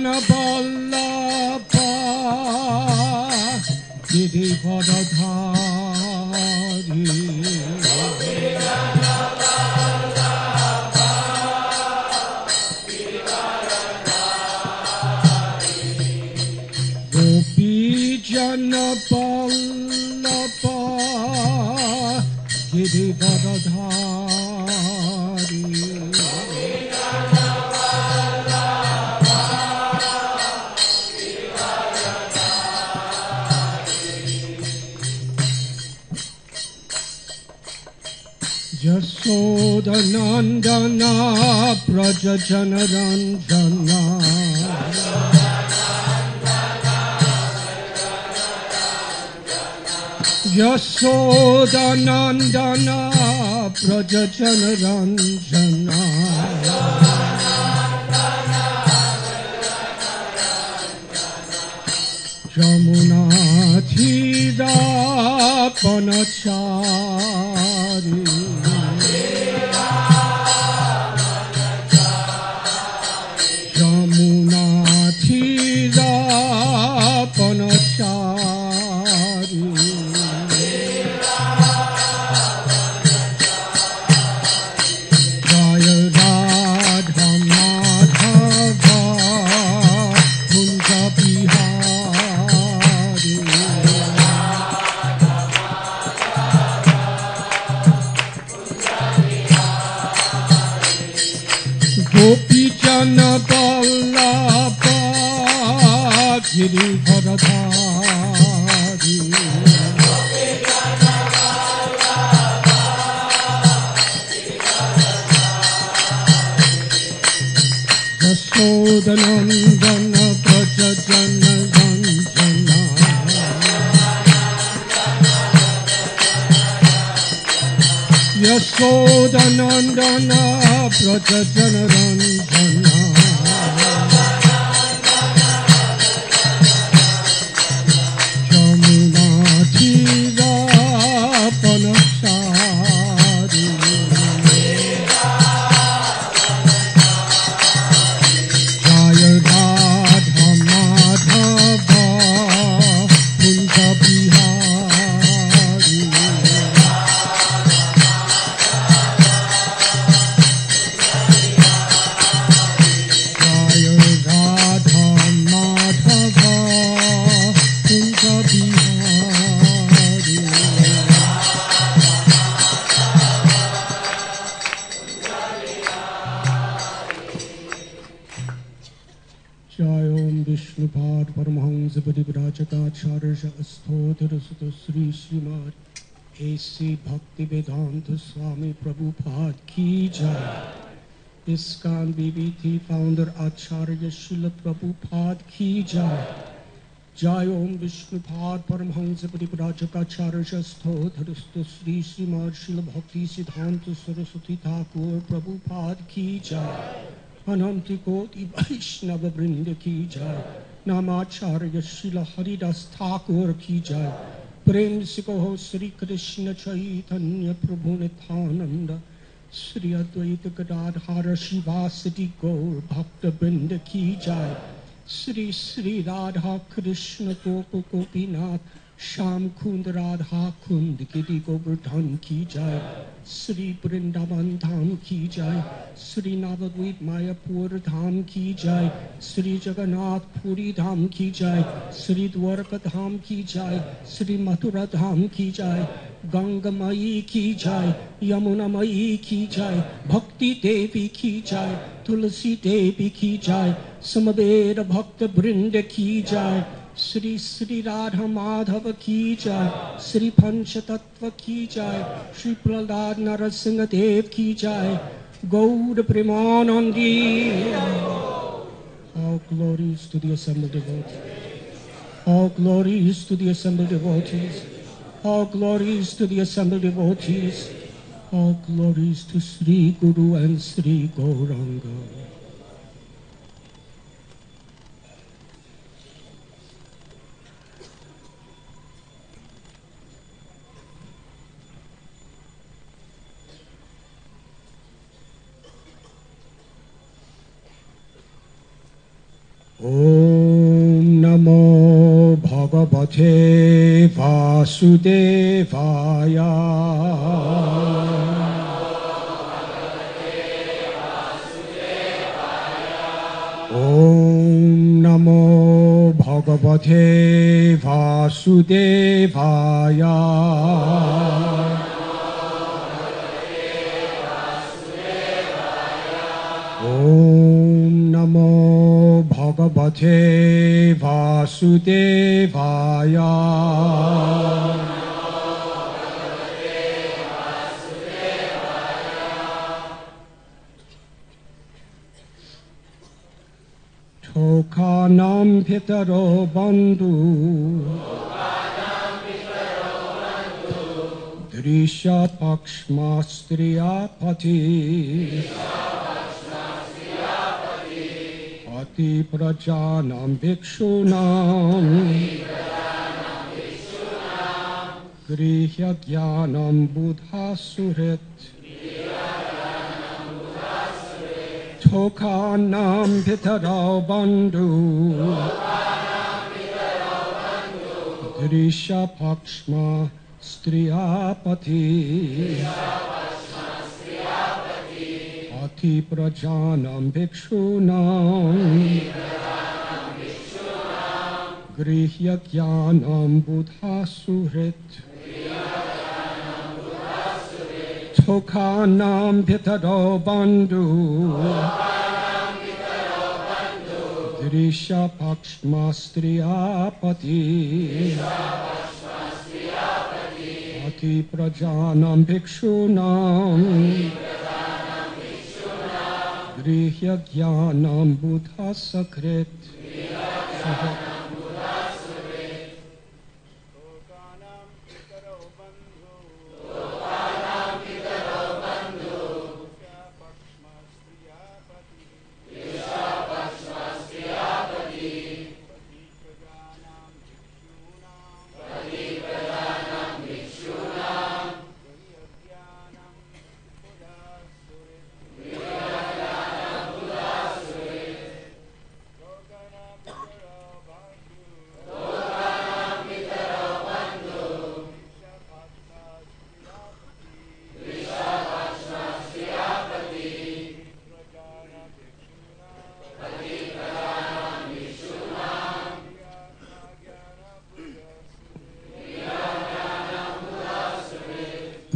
Vallabha Girivardhari Gopi Jana Vallabha Girivardhari Yasoda Nandana Praja Janaranjana Yasoda Nandana Praja Janaranjana Jamuna Thira Panachari Jamuna Thira Panachari Jaya Radha Madhava Kunja Bihari Gopi Jana Vallabha Girivardhari Yasoda Nandana Praja Janaranjana Yasoda Nandana Praja Janaranjana Jamuna Thira Panachari Jaya Radha Madhava Kunja Bihari Jaya Radha Madhava Kunja Bihari Jai Om Vishnupad Paramahansa Parivrajakacharya Asthodhara Sutta Sri Srimad A.C. Bhaktivedanta Swami Prabhupada Ki Jai ISKCON BBT founder Acharya Srila Prabhupada Ki Jai Jai Om Vishnupad Paramahansa Parivrajakacharya Asthodhara Sutta Sri Srimad Srila Bhakti Siddhanta Saraswati Thakur Prabhupada Ki Jai Ananti Koti Vaishnava Vrinda Ki Jai Namacharya Srila Haridas Thakur Ki Jai Prem se kaho Sri Krishna Chaitanya Prabhu Nityananda Sri Advaita Gadadhara Shivasati Gaur Bhakta Vrinda Ki Jai Sri Sri Radha Krishna Gopa Gopinath Sham Kund Radha Kund Giri Govardhan Ki Jai Sri Vrindavan Dham Ki Jai Sri Navadvip Mayapur Dham Ki Jai Sri Jagannath Puri Dham Ki Jai Sri Dwarka Dham Ki Jai Sri Mathura Dham Ki Jai Ganga Mai Ki Jai Yamuna Mai Ki Jai Bhakti Devi Ki Jai Tulsi Devi Ki Jai Samaveda Bhakta Vrinda Ki Jai Sri Sri Radha Madhava Ki Jai Sri Pancha Tattva Ki Jai Sri Prahlad Narasingha Dev Ki Jai Gaur Premanandi. All glories to the assembled devotees. All glories to the assembled devotees. All glories to the assembled devotees. All glories to Sri Guru and Sri Gauranga. Bhagavate Vasudevaya. Om Namo Bhagavate Vasudevaya. Om Namo Bhagavate Vasudevaya. Tokanam Pitaro Bandhu Drisha Pakshma Striyapati Ati Prajanam Bhikshunam Grihya Jnanam Buddha Surit Tokanam Pitaro Bandhu Drisha Pakshma Striyapati Ati Prajanam Bhikshunam Grihya Jnanam Buddha Surit Tokanam Pitaro Bandhu Drisha Pakshma Striyapati Ati Prajanam Bhikshunam Grihya Jnanam Buddha Sakrit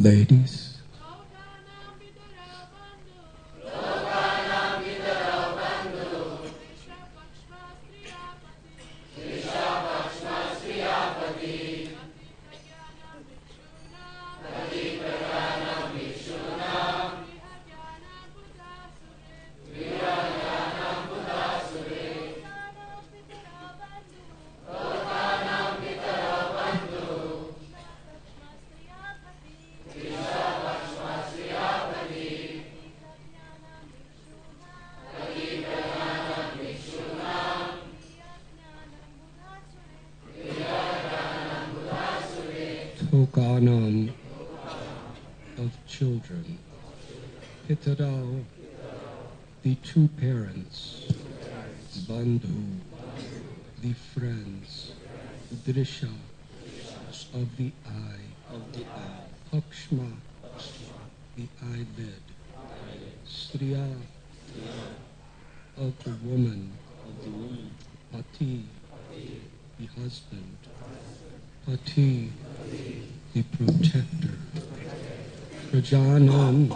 Ladies, Tokanam of children, Pitaro, the two parents, Bandhu, the friends, Drisha, of the eye, Pakshma, the eyelid, Striya, of the woman, Pati, the husband, Pati, the protector, Prajanam,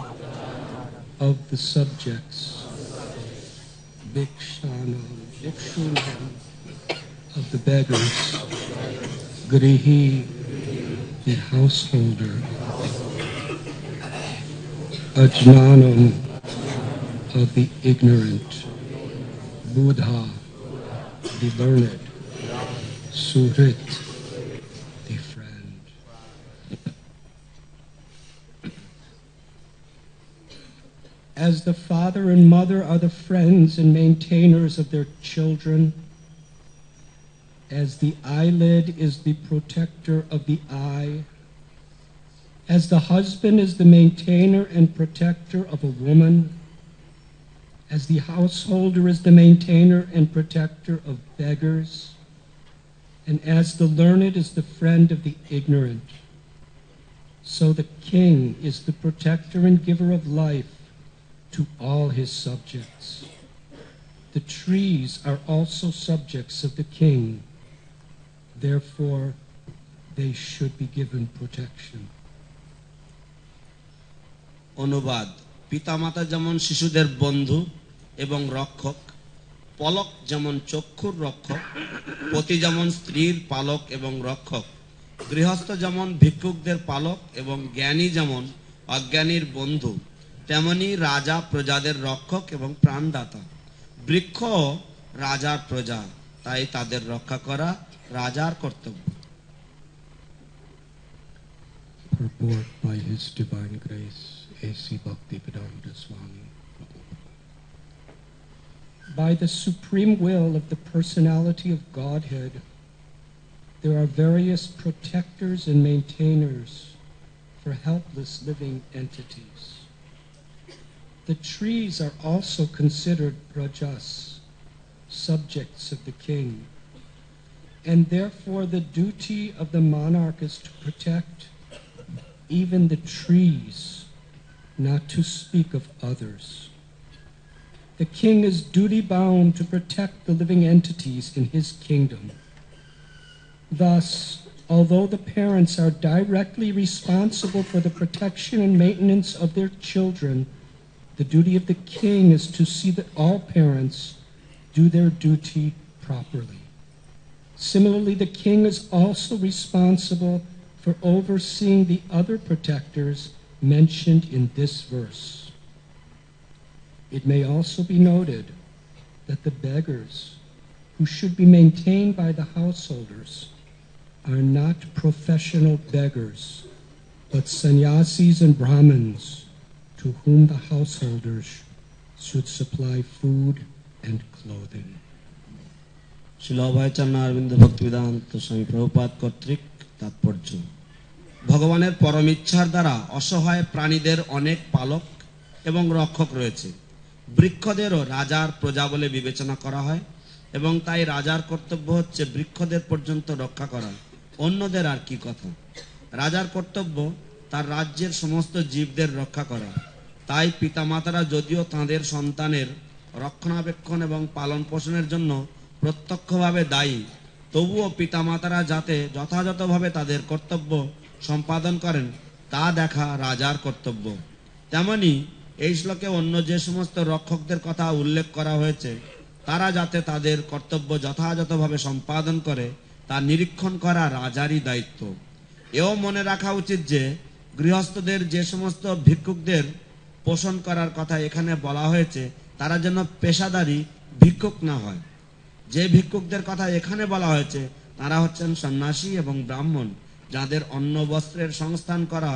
of the subjects, Bhikshunam, of the beggars, Grihi, the householder, Ajnanam, of the ignorant, Buddha, the learned, Surit, the friend. As the father and mother are the friends and maintainers of their children, as the eyelid is the protector of the eye, as the husband is the maintainer and protector of a woman, as the householder is the maintainer and protector of beggars, And as the learned is the friend of the ignorant, so the king is the protector and giver of life to all his subjects. The trees are also subjects of the king. Therefore, they should be given protection. অনুবাদ পিতামাতা যেমন শিশুদের বন্ধু এবং রক্ষক, পলক যেমন চক্ষুর রক্ষক, পতি যেমন স্ত্রীর পালক এবং রক্ষক, গৃহস্থ যেমন ভিক্ষুকদের পালক এবং জ্ঞানী যেমন অজ্ঞানীর বন্ধু, তেমনি রাজা প্রজাদের রক্ষক এবং প্রাণদাতা। বৃক্ষ রাজার প্রজা, তাই তাদের রক্ষা করা রাজার কর্তব্য। Purport by His Divine Grace, A.C. Bhaktivedanta Swami. By the supreme will of the personality of Godhead, there are various protectors and maintainers for helpless living entities. The trees are also considered prajas, subjects of the king, and therefore the duty of the monarch is to protect even the trees, not to speak of others. The king is duty-bound to protect the living entities in his kingdom. Thus, although the parents are directly responsible for the protection and maintenance of their children, the duty of the king is to see that all parents do their duty properly. Similarly, the king is also responsible for overseeing the other protectors mentioned in this verse. It may also be noted that the beggars, who should be maintained by the householders, are not professional beggars, but sannyasis and brahmins to whom the householders should supply food and clothing. Srila Abhay Charan Aurobindo Bhaktivedanta স্বামী প্রভুপাদ কর্তৃক তাৎপর্য। ভগবানের পরম ইচ্ছার দ্বারা অসহায় প্রাণীদের অনেক পালক এবং রক্ষক রয়েছে। বৃক্ষদেরও রাজার প্রজা বলে বিবেচনা করা হয় এবং তাই রাজার কর্তব্য হচ্ছে বৃক্ষদের পর্যন্ত রক্ষা করা, অন্যদের আর কি কথা। রাজার কর্তব্য তার রাজ্যের সমস্ত জীবদের রক্ষা করা। তাই পিতামাতারা যদিও তাঁদের সন্তানের রক্ষণাবেক্ষণ এবং পালন পোষণের জন্য প্রত্যক্ষভাবে দায়ী, তবুও পিতামাতারা যাতে যথাযথভাবে তাদের কর্তব্য সম্পাদন করেন তা দেখা রাজার কর্তব্য। তেমনি এই শ্লোকে অন্য যে সমস্ত রক্ষকদের কথা উল্লেখ করা হয়েছে তারা যাতে তাদের কর্তব্য যথাযথভাবে সম্পাদন করে তা নিরীক্ষণ করা রাজারই দায়িত্ব। এও মনে রাখা উচিত যে গৃহস্থদের যে সমস্ত ভিক্ষুকদের পোষণ করার কথা এখানে বলা হয়েছে তারা যেন পেশাদারী ভিক্ষুক না হয়। যে ভিক্ষুকদের কথা এখানে বলা হয়েছে তারা হচ্ছেন সন্ন্যাসী এবং ব্রাহ্মণ, যাদের অন্ন বস্ত্রের সংস্থান করা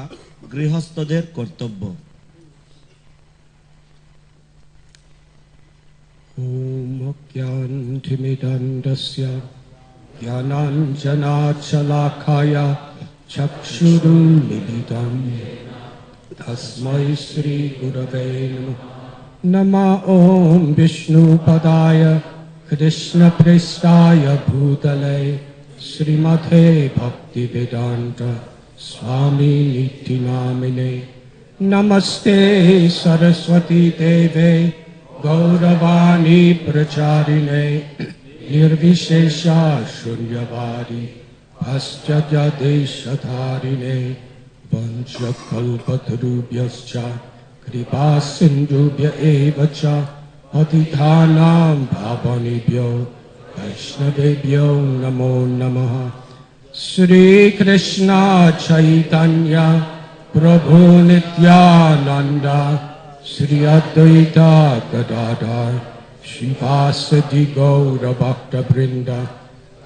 গৃহস্থদের কর্তব্য। Om Jnantimidandasya Jnananjanachalakaya Chakshurunmilitam Tasmai Sri Gurave Namah Om Vishnu Padaya Krishna Prestaya Bhutale Srimate Bhaktivedanta Swami Niti Namine Namaste Saraswati Deve Gauravani Pracharine Nirvishesha Shunyavadi Paschatya Deshatharine Vanchakalpatarubhyascha Kripa Sindhubhya Evacha Patithanam Bhavanibhyo Vaishnavebhyo Namo Namaha Sri Krishna Chaitanya Prabhu Nityananda Sri Advaita Gadadhar Shivasadi Gaura Bhakta Brinda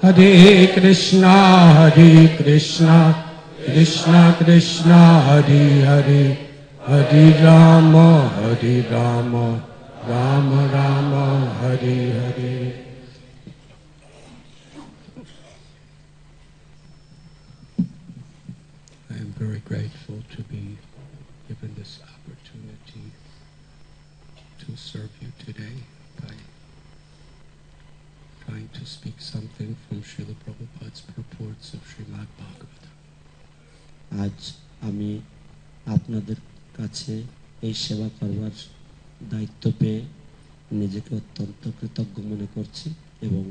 Hare Krishna Krishna Krishna Hare Hare Hare Rama Rama Rama Hare Hare. I am very grateful to be given this opportunity to serve you today by trying to speak something from Srila Prabhupada's purports of Srimad Bhagavatam. আজ আমি আপনাদের কাছে এই সেবা করবার দায়িত্ব পেয়ে নিজেকে অত্যন্ত কৃতজ্ঞ মনে করছি এবং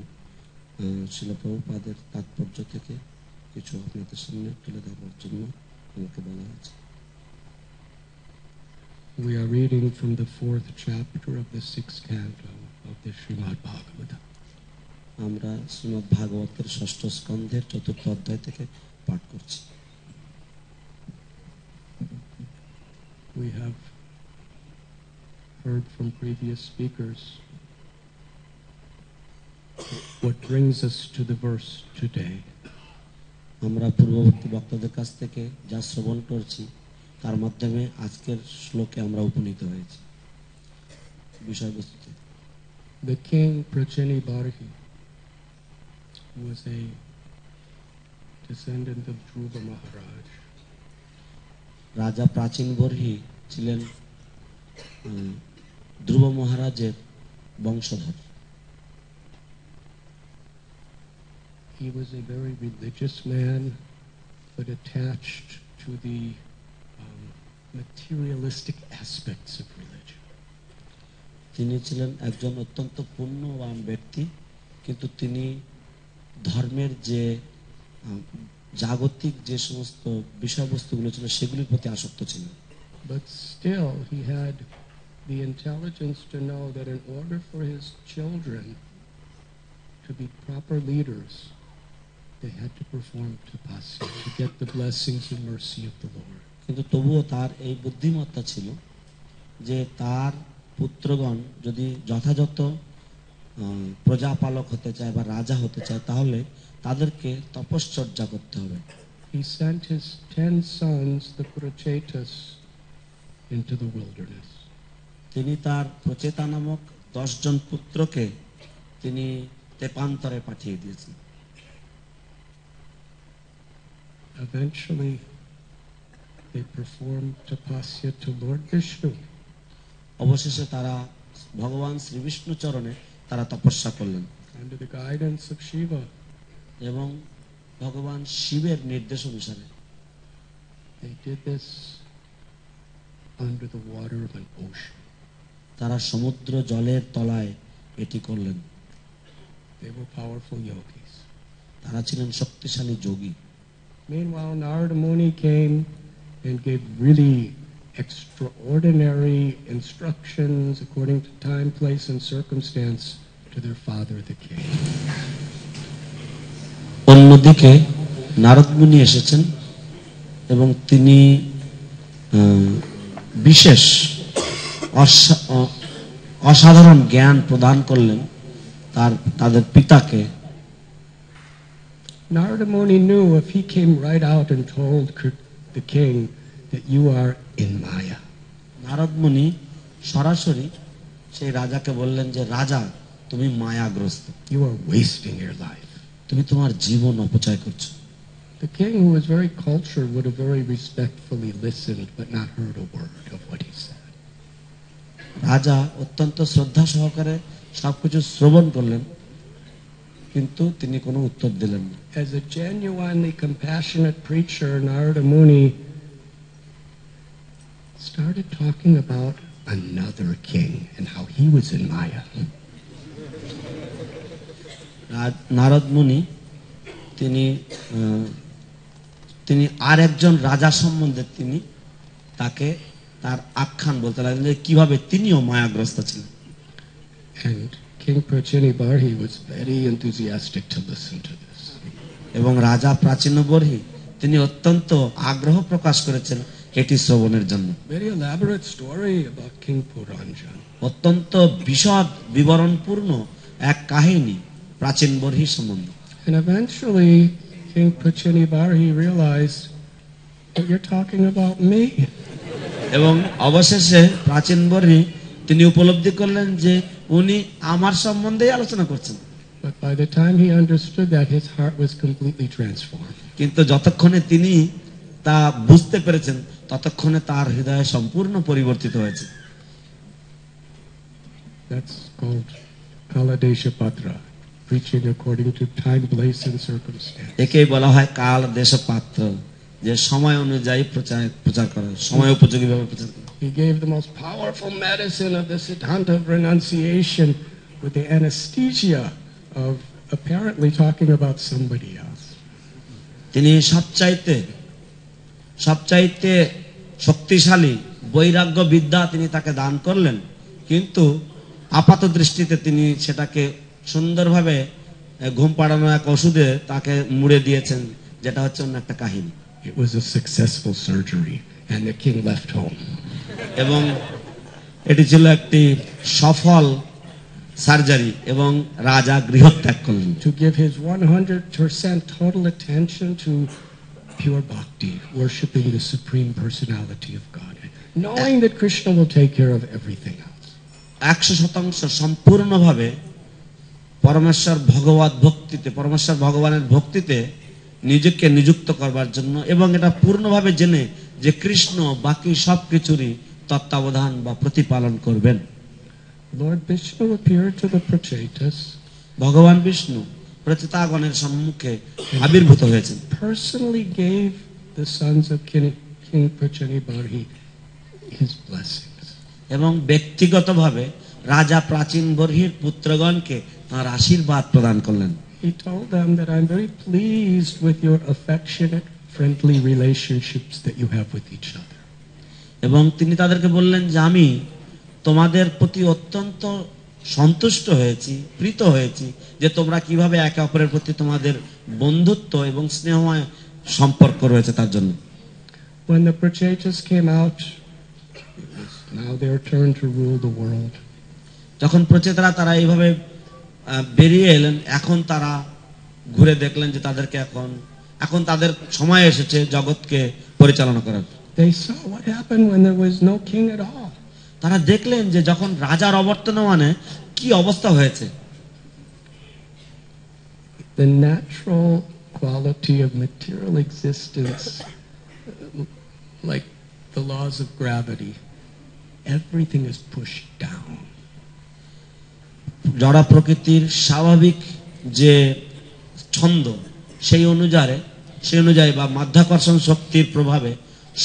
শ্রীল প্রভুপাদের তাৎপর্য থেকে কিছু আপনাদের সামনে তুলে ধরার জন্য আমাকে বলা হয়েছে। We are reading from the 4th chapter of the 6th canto of the Srimad Bhagavatam. আমরা শ্রীমদ্ ভাগবতের 6ষ্ঠ স্কন্ধের 4th অধ্যায় থেকে পাঠ করছি। We have heard from previous speakers what brings us to the verse today. আমরা পূর্ববর্তী বক্তাদের কাছ থেকে যা শ্রবণ করছি তার মাধ্যমে আজকের শ্লোকে আমরা উপনীত হয়েছি। বিষয়বস্তু The king Pracheni Barhi was a descendant of Dhruva Maharaj. রাজা প্রাচীন বর্হি ছিলেন ধ্রুব মহারাজের বংশধর। He was a very religious man, but attached to the materialistic aspects of religion. তিনি ছিলেন একজন অত্যন্ত পুণ্যবান ব্যক্তি, কিন্তু তিনি ধর্মের যে জাগতিক যে সমস্ত বিষয়বস্তুগুলো ছিল সেগুলির প্রতি আসক্ত ছিলেন। But still he had the intelligence to know that in order for his children to be proper leaders, they had to perform tapasya to get the blessings and mercy of the Lord. কিন্তু তবুও তার এই বুদ্ধিমত্তা ছিল যে তার পুত্রগণ যদি যথাযথ প্রজাপালক হতে চায় বা রাজা হতে চায় তাহলে তাদেরকে তপশ্চর্যা করতে হবে। He sent his 10 sons, the Prachetas, into the wilderness. তিনি তার প্রচেতা নামক 10 জন পুত্রকে তিনি তেপান্তরে পাঠিয়ে দিয়েছেন। Eventually they performed tapasya to Lord Vishnu. অবশেষে তারা ভগবান শ্রী বিষ্ণু চরণে তারা তপস্যা করলেন Under the guidance of Shiva. এবং ভগবান শিবের নির্দেশ অনুসারে They did this under the water of an ocean. তারা সমুদ্র জলের তলায় এটি করলেন। They were powerful yogis. তারা ছিলেন শক্তিশালী যোগী। Meanwhile, Narada Muni came and gave really extraordinary instructions according to time, place, and circumstance to their father, the king. অন্যদিকে নারদ মুনি এসেছেন এবং তিনি বিশেষ অসাধারণ জ্ঞান প্রদান করলেন তাদের পিতাকে। Narada Muni knew if he came right out and told the king that you are in Maya. Narad মুনি সরাসরি সেই রাজাকে বললেন যে রাজা তুমি মায়াগ্রস্ত, You are wasting your life. তুমি তোমার জীবন অপচয় করছো। The king, who was very cultured, would have very respectfully listened but not heard a word of what he said. রাজা অত্যন্ত শ্রদ্ধা সহকারে সবকিছু শ্রবণ করলেন, কিন্তু তিনি কোনো উত্তর দিলেন না। As a genuinely compassionate preacher, Narada Muni started talking about another king and how he was in Maya. Narad মুনি তিনি আর একজন রাজা সম্বন্ধে তিনি তাকে তার আখ্যান বলতে লাগলেন যে কিভাবে তিনিও মায়াগ্রস্ত ছিলেন। And King Prachini Barhi was very enthusiastic to listen to this. এবং রাজা প্রাচীন বর্হি তিনি অত্যন্ত আগ্রহ প্রকাশ করেছেন এটি শ্রবণের জন্য। Very elaborate story about King Puranjan. অত্যন্ত বিশদ বিবরণপূর্ণ এক কাহিনী প্রাচীন বর্হি সম্বন্ধে। And eventually King Prachini Barhi realized that you're talking about me. এবং অবশেষে প্রাচীন বর্হি তিনি উপলব্ধি করলেন যে উনি আমার সম্বন্ধেই আলোচনা করছেন। But by the time he understood that, his heart was completely transformed. কিন্তু যতক্ষণে তিনি তা বুঝতে পেরেছেন ততক্ষণে তার হৃদয় সম্পূর্ণ পরিবর্তিত হয়েছে। That's called Kaladesha Patra. preaching according to time, place, and circumstance. একেই বলা হয় কাল দেশ পাত্র, যে সময় অনুযায়ী প্রচার করা, সময় উপযোগী ভাবে প্রচার করা। He gave the most powerful medicine of the Siddhanta of renunciation with the anesthesia of apparently talking about somebody else. তিনি সবচাইতে শক্তিশালী বৈরাগ্য বিদ্যা তিনি তাকে দান করলেন, কিন্তু আপাত দৃষ্টিতে তিনি সেটাকে সুন্দরভাবে ঘুম পাড়ানো এক ওষুধে তাকে মুড়ে দিয়েছেন, যেটা হচ্ছে অন্য একটা কাহিনী। It was a successful surgery and the king left home. এবং এটি ছিল একটি সফল সার্জারি এবং রাজা গৃহত্যাগ করলেন। To give his 100% total attention to pure bhakti, worshipping the supreme personality of God, knowing that Krishna will take care of everything else. 100% সম্পূর্ণভাবে পরমেশ্বর ভগবানের ভক্তিতে নিজেকে নিযুক্ত করবার জন্য, এবং এটা পূর্ণভাবে জেনে যে কৃষ্ণ বাকি সবকিছুরই তত্ত্বাবধান বা প্রতিপালন করবেন। Lord Vishnu appeared to the Prachetas. ভগবান বিষ্ণু প্রচেতাগণের সম্মুখে আবির্ভূত হয়েছেন। Personally gave the sons of King Prachinibari his blessings. এবং ব্যক্তিগতভাবে রাজা প্রাচীন বর্হির পুত্রগণকে তাঁর আশীর্বাদ প্রদান করলেন। He told them that I'm very pleased with your affectionate, friendly relationships that you have with each other. এবং তিনি তাদেরকে বললেন যে আমি তোমাদের প্রতি অত্যন্ত সন্তুষ্ট হয়েছি, প্রীত হয়েছি যে তোমরা কিভাবে একে অপরের প্রতি তোমাদের বন্ধুত্ব এবং স্নেহময় সম্পর্ক রয়েছে তার জন্য। When the Prachetas came out, it was now their turn to rule the world. যখন প্রচেতারা তারা এইভাবে বেরিয়ে এলেন, এখন তারা ঘুরে দেখলেন যে তাদেরকে এখন তাদের সময় এসেছে জগৎকে পরিচালনা করার। They saw what happened when there was no king at all. তারা দেখলেন যে যখন রাজার অবর্তমানে কি অবস্থা হয়েছে। The natural quality of material existence, like the laws of gravity, everything is pushed down. জড় প্রকৃতির স্বাভাবিক যে ছন্দ সেই অনুযায়ী বা মাধ্যাকর্ষণ শক্তির প্রভাবে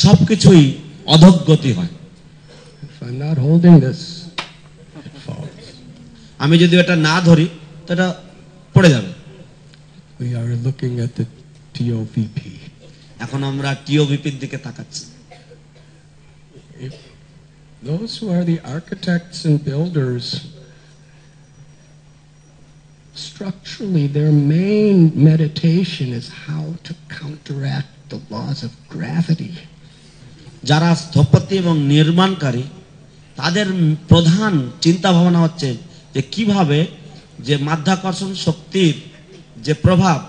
সবকিছুই অধোগতি হয়। If I'm not holding this, it falls. আমি যদি এটা না ধরি তো এটা পড়ে যাবে। We are looking at the TOVP. এখন আমরা টিওভিপির দিকে তাকাচ্ছি। If those who are the architects and builders, structurally their main meditation is how to counteract the laws of gravity. যারা স্থপতি এবং নির্মাণকারী তাদের প্রধান চিন্তা ভাবনা হচ্ছে যে কিভাবে যে মাধ্যাকর্ষণ শক্তির যে প্রভাব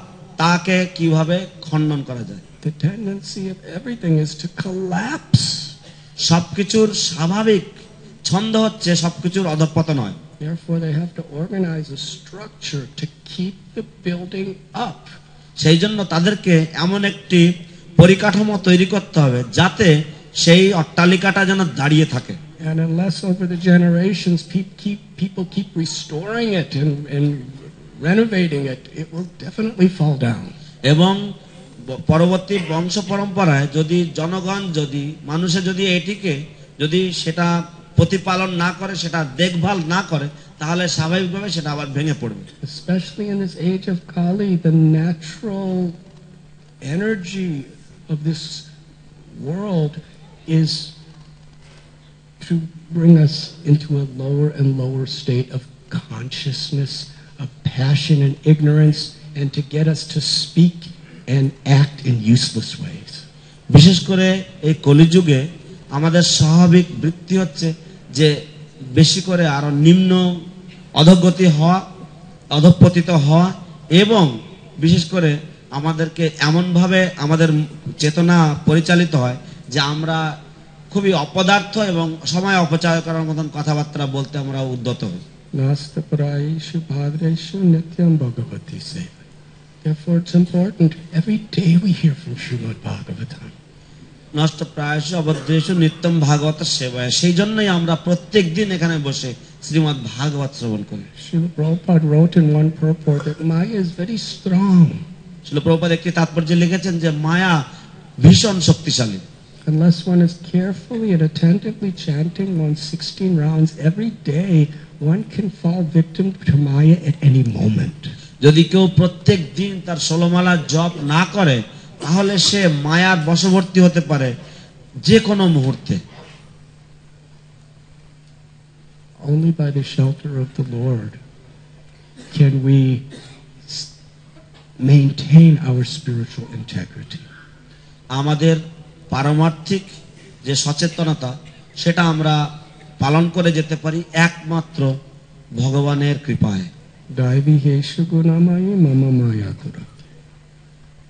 তাকে কিভাবে খণ্ডন করা যায়। The tendency of everything is to collapse. সবকিছুর স্বাভাবিক ছন্দ হচ্ছে সবকিছুর অধঃপতন হয়। Therefore they have to organize a structure to keep the building up. সেই জন্য তাদেরকে এমন একটি পরিকাঠামো তৈরি করতে হবে যাতে সেই অট্টালিকাটা যেন দাঁড়িয়ে থাকে। And unless over the generations people keep restoring it and renovating it, it will definitely fall down. এবং পরবর্তী বংশ পরম্পরায় যদি জনগণ মানুষে এটিকে সেটা প্রতিপালন না করে, সেটা দেখভাল না করে, তাহলে স্বাভাবিকভাবে সেটা আবার ভেঙে পড়বে। Especially in this age of Kali, the natural energy of this world is to bring us into a lower and lower state of consciousness, of passion and ignorance, and to get us to speak and act in useless ways. বিশেষ করে এই কলিযুগে আমাদের স্বাভাবিক বৃত্তি হচ্ছে যে বেশি করে আরো নিম্ন অধঃপতিত হওয়া, এবং বিশেষ করে আমাদেরকে এমন ভাবে আমাদের চেতনা পরিচালিত হয় যে আমরা খুবই অপদার্থ এবং সময় অপচয় করার মতন কথাবার্তা বলতে আমরা উদ্যত হই। Nastaparayeshu bhadreshu nityam bhagavati seva. Therefore it's important every day we hear from Srimad Bhagavatam. নষ্ট প্রায়শ অবদ্রেশু নিত্যম ভাগবত সেবায়, সেই জন্যই আমরা প্রত্যেক দিন এখানে বসে শ্রীমদ্ ভাগবত শ্রবণ করি। Srila Prabhupada wrote in one purport that Maya is very strong. Srila Prabhupada একটি তাৎপর্য লিখেছেন যে মায়া ভীষণ শক্তিশালী। Unless one is carefully and attentively chanting 116 rounds every day, one can fall victim to Maya at any moment. যদি কেউ প্রত্যেক দিন তার 16 মালা জপ না করে তাহলে সে মায়ার বশবর্তী হতে পারে যে কোনো মুহূর্তে। Only by the shelter of the Lord can we maintain our spiritual integrity. আমাদের পারমার্থিক যে সচেতনতা সেটা আমরা পালন করে যেতে পারি একমাত্র ভগবানের কৃপায়। Daivi heshu gunamayi mama maya kurati.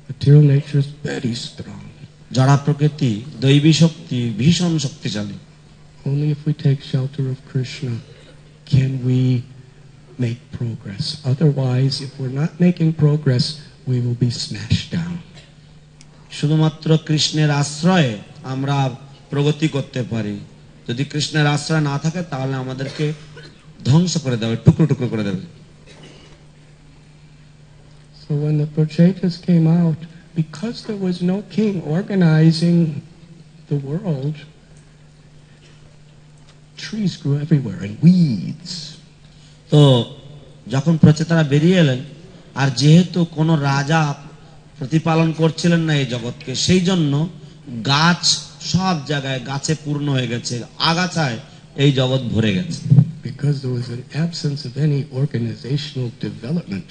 Material nature is very strong. জড়া প্রকৃতি দৈবী শক্তি ভীষণ শক্তিশালী। Only if we take shelter of Krishna can we make progress. Otherwise, if we're not making progress, we will be smashed down. শুধুমাত্র কৃষ্ণের আশ্রয়ে আমরা প্রগতি করতে পারি। যদি কৃষ্ণের আশ্রয় না থাকে তাহলে আমাদেরকে ধ্বংস করে দেবে, টুকরো টুকরো করে দেবে। So when the Prachetas came out, because there was no king organizing the world, trees grew everywhere and weeds. তো যখন প্রচেতারা বেরিয়ে এলেন আর যেহেতু কোনো রাজা প্রতিপালন করছিলেন না এই জগৎকে, সেই জন্য গাছ সব জায়গায় গাছে পূর্ণ হয়ে গেছে, আগাছায় এই জগৎ ভরে গেছে। Because there was an absence of any organizational development.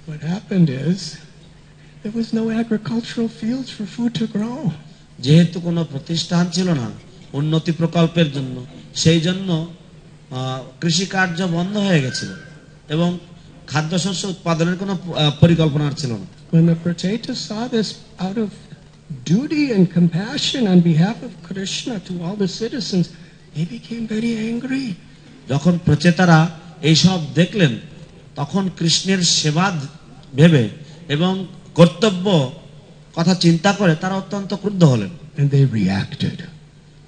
What happened is there was no agricultural fields for food to grow. যেহেতু কোনো প্রতিষ্ঠান ছিল না উন্নতি প্রকল্পের জন্য, সেই জন্য কৃষিকার্য বন্ধ হয়ে গেছিল এবং খাদ্যশস্য উৎপাদনের কোনো পরিকল্পনা ছিল না। When the Prachetas saw this, out of duty and compassion on behalf of Krishna to all the citizens, they became very angry. যখন প্রচেতারা এইসব দেখলেন তখন কৃষ্ণের সেবা ভেবে এবং কর্তব্য কথা চিন্তা করে তারা অত্যন্ত ক্রুদ্ধ হলেন। And they reacted.